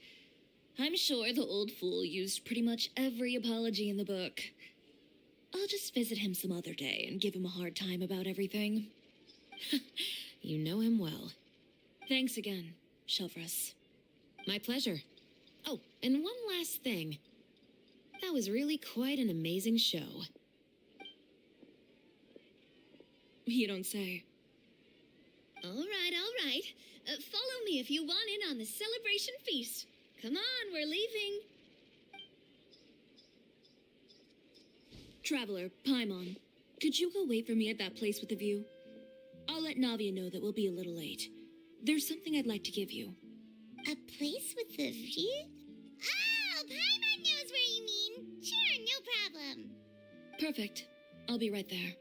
I'm sure the old fool used pretty much every apology in the book. I'll just visit him some other day and give him a hard time about everything. You know him well. Thanks again, Shelvrus. My pleasure. Oh, and one last thing. That was really quite an amazing show. You don't say. All right. Follow me if you want in on the celebration feast. Come on, we're leaving. Traveler, Paimon, could you go wait for me at that place with the view? I'll let Navia know that we'll be a little late. There's something I'd like to give you. A place with a view? Oh, Paimon knows where you mean. Sure, no problem. Perfect. I'll be right there.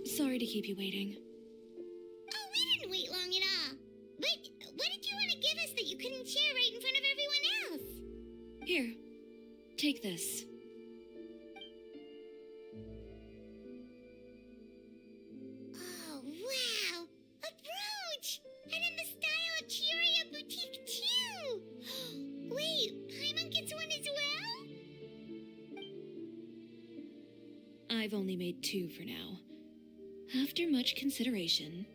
Sorry to keep you waiting. Oh, we didn't wait long at all. But what did you want to give us that you couldn't share right in front of everyone else? Here, take this. Oh, wow! A brooch! And in the style of Chiori Boutique, too! Wait, Paimon gets one as well? I've only made 2 for now. After much consideration,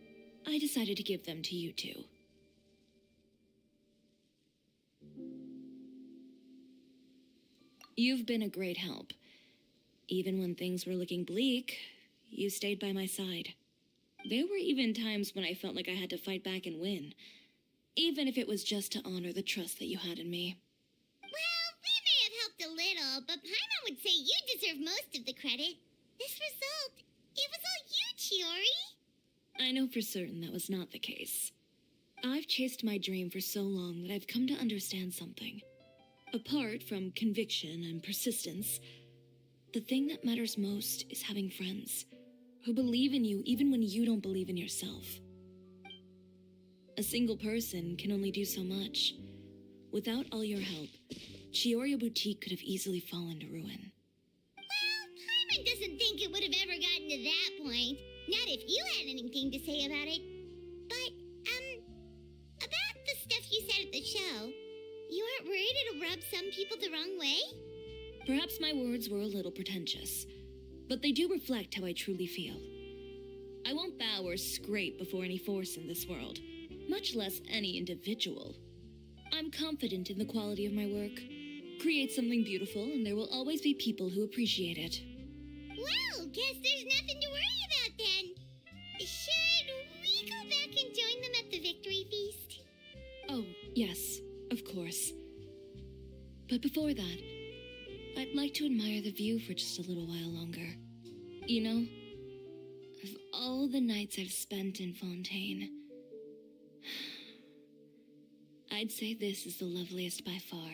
I decided to give them to you two. You've been a great help. Even when things were looking bleak, you stayed by my side. There were even times when I felt like I had to fight back and win, even if it was just to honor the trust that you had in me. Well, we may have helped a little, but Paimon would say you deserve most of the credit. This result, it was all you, Chiori. I know for certain that was not the case. I've chased my dream for so long that I've come to understand something. Apart from conviction and persistence, the thing that matters most is having friends who believe in you even when you don't believe in yourself. A single person can only do so much. Without all your help, Chiori Boutique could have easily fallen to ruin. Well, Paimon doesn't think it would have ever gotten to that point. Not if you had anything to say about it. But, about the stuff you said at the show, you aren't worried it'll rub some people the wrong way? Perhaps my words were a little pretentious, but they do reflect how I truly feel. I won't bow or scrape before any force in this world, much less any individual. I'm confident in the quality of my work. Create something beautiful, and there will always be people who appreciate it. Well, guess there's nothing to worry about then. Should we go back and join them at the victory feast? Oh, yes, of course. But before that, I'd like to admire the view for just a little while longer. You know, all the nights I've spent in Fontaine, I'd say this is the loveliest by far.